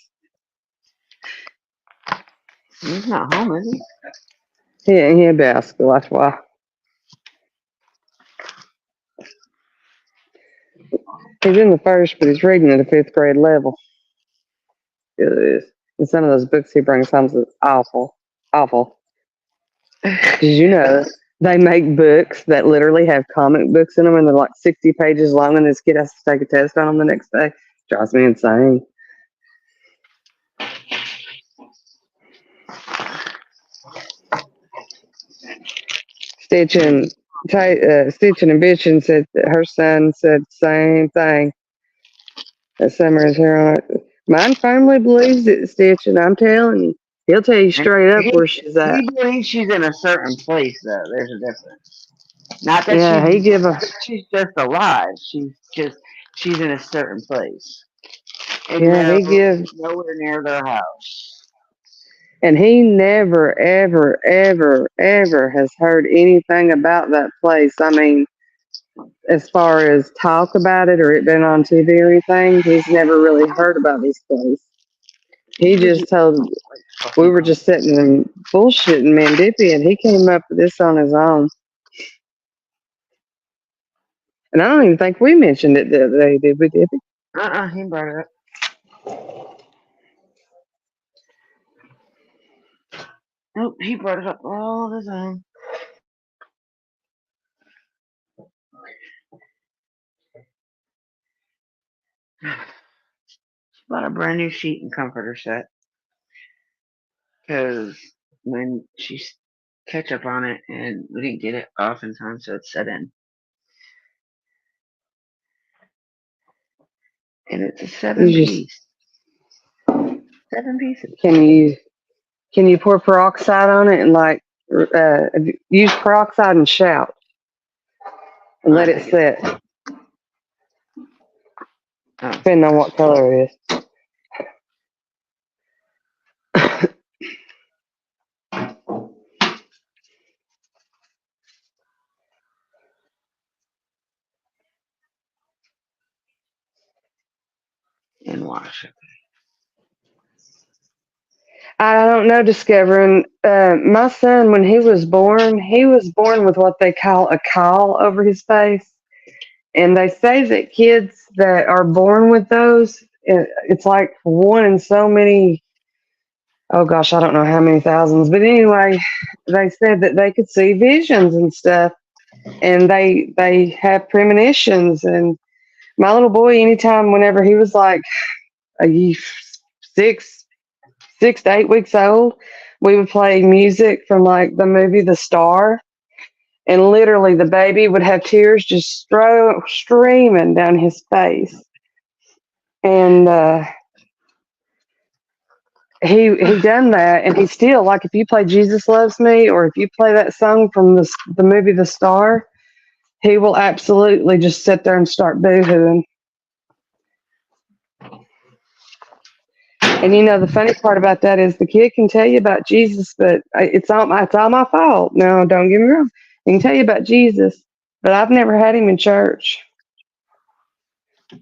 He's not home, is he? He ain't here at school, that's why. He's in the first, but he's reading at a 5th grade level. It is. And some of those books he brings home is awful. Awful. Did you know they make books that literally have comic books in them and they're like 60 pages long and this kid has to take a test on them the next day? Drives me insane. Stitching and Bitchin said that her son said the same thing. That Summer is here on it. Mine firmly believes it, Stitch, and I'm telling you, he'll tell you straight up where she's at. He believes she's in a certain place, though. There's a difference. Not that she's just alive. She's in a certain place. And nowhere near their house. And he never, ever, ever, ever has heard anything about that place. I mean, as far as talk about it or it been on TV or anything, he's never really heard about this place. He just told, we were just sitting and bullshitting Mandippy, and he came up with this on his own. And I don't even think we mentioned it the other day, did we, Dippy? He brought it up. Nope, he brought it up all the time. She bought a brand new sheet and comforter set. Because when she ketchup on it and we didn't get it off in time, so it's set in. And it's a 7-piece. 7 pieces. Can you pour peroxide on it and like use peroxide and shout and let it set? Depending on what color it is. And wash it. I don't know, Discovering. My son, when he was born with what they call a caul over his face. And they say that kids that are born with those, it's like one in so many, oh gosh, I don't know how many thousands. But anyway, they said that they could see visions and stuff. And they have premonitions. And my little boy, anytime, whenever he was like 6 to 8 weeks old, we would play music from like the movie The Star, and literally the baby would have tears just streaming down his face. And he done that, and he still, like, if you play Jesus Loves Me or if you play that song from the movie The Star, he will absolutely just sit there and start boo-hooing. And you know, the funny part about that is the kid can tell you about Jesus, but it's all my fault. No, don't get me wrong. He can tell you about Jesus, but I've never had him in church,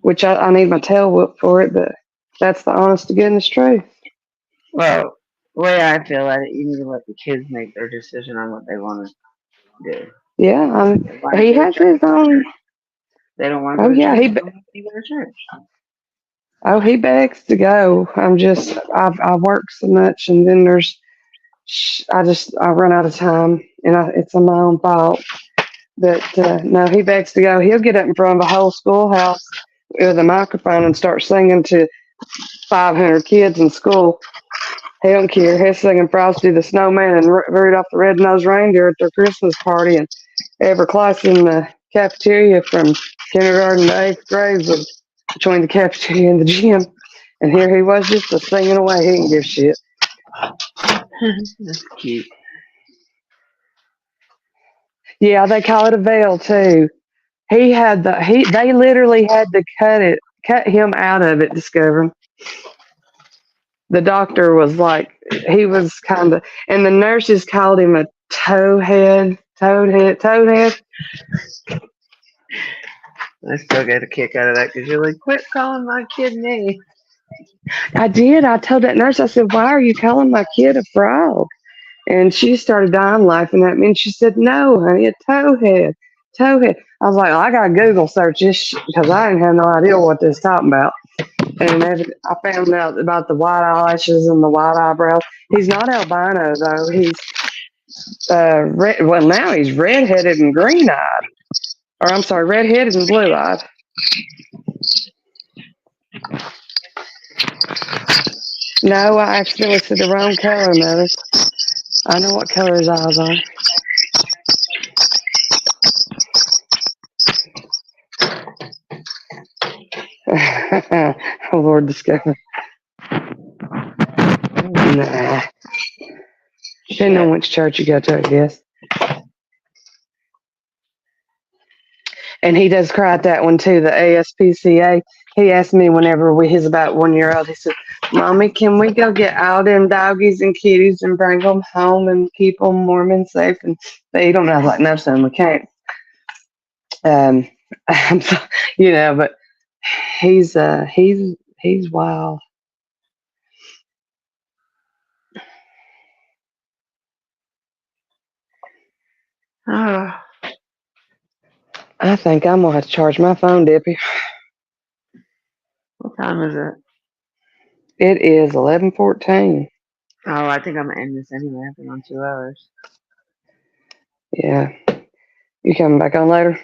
which I need my tail whooped for it, but that's the honest to goodness truth. Well, the way I feel at it, you need to let the kids make their decision on what they want to do. Yeah, he has his own. They don't want to go to church. They don't want to go to church. Oh, he begs to go. I work so much, and then I run out of time, and it's on my own fault. But no, he begs to go. He'll get up in front of a whole schoolhouse with a microphone and start singing to 500 kids in school. He don't care. He's singing Frosty the Snowman and Rudolph the Red-Nosed Reindeer at their Christmas party, and every class in the cafeteria from kindergarten to 8th grade was between the cafeteria and the gym. And here he was just singing away. He didn't give shit. That's cute. Yeah, they call it a veil too. They literally had to cut him out of it, Discovering. The doctor was like, he was kind of, and the nurses called him a towhead Toadhead. I still get a kick out of that because you're like, quit calling my kid name. I did. I told that nurse, I said, why are you calling my kid a frog? And she started dying laughing at me. And she said, no, honey, a towhead. Towhead. I was like, I got to Google search this because I didn't have no idea what this talking about. And I found out about the white eyelashes and the white eyebrows. He's not albino, though. He's red. Well, now he's redheaded and green-eyed. Or I'm sorry, redheaded and blue-eyed. No, I accidentally said the wrong color, Mother. I know what color his eyes are. Oh, Lord, discover. Nah. Depending on which church you go to, I guess. And he does cry at that one, too, the ASPCA. He asked me whenever he's about 1 year old, he said, Mommy, can we go get all them doggies and kitties and bring them home and keep them warm and safe? And they don't know. I was like, no, son, we can't. But he's wild. Oh, I think I'm gonna have to charge my phone, Dippy. what time is it? It is 11:14. Oh, I think I'm gonna end this anyway. I've been on 2 hours. Yeah. You coming back on later?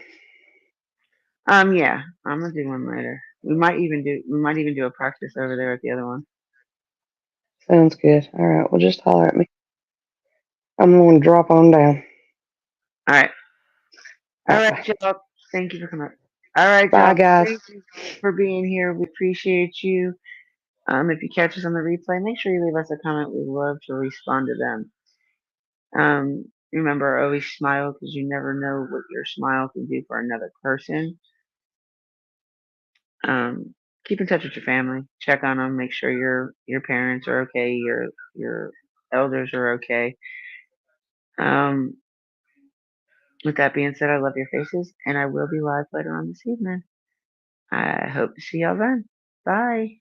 Yeah, I'm gonna do one later. We might even do a practice over there at the other one. Sounds good. All right. Well, just holler at me. I'm going to drop on down. All right. All right, y'all. Thank you for coming. All right, Bye, y'all. guys. Thank you for being here. We appreciate you. If you catch us on the replay, make sure you leave us a comment. We love to respond to them. Remember, always smile because you never know what your smile can do for another person. Keep in touch with your family. Check on them. Make sure your parents are okay. Your elders are okay. With that being said, I love your faces, and I will be live later on this evening. I hope to see y'all then. Bye.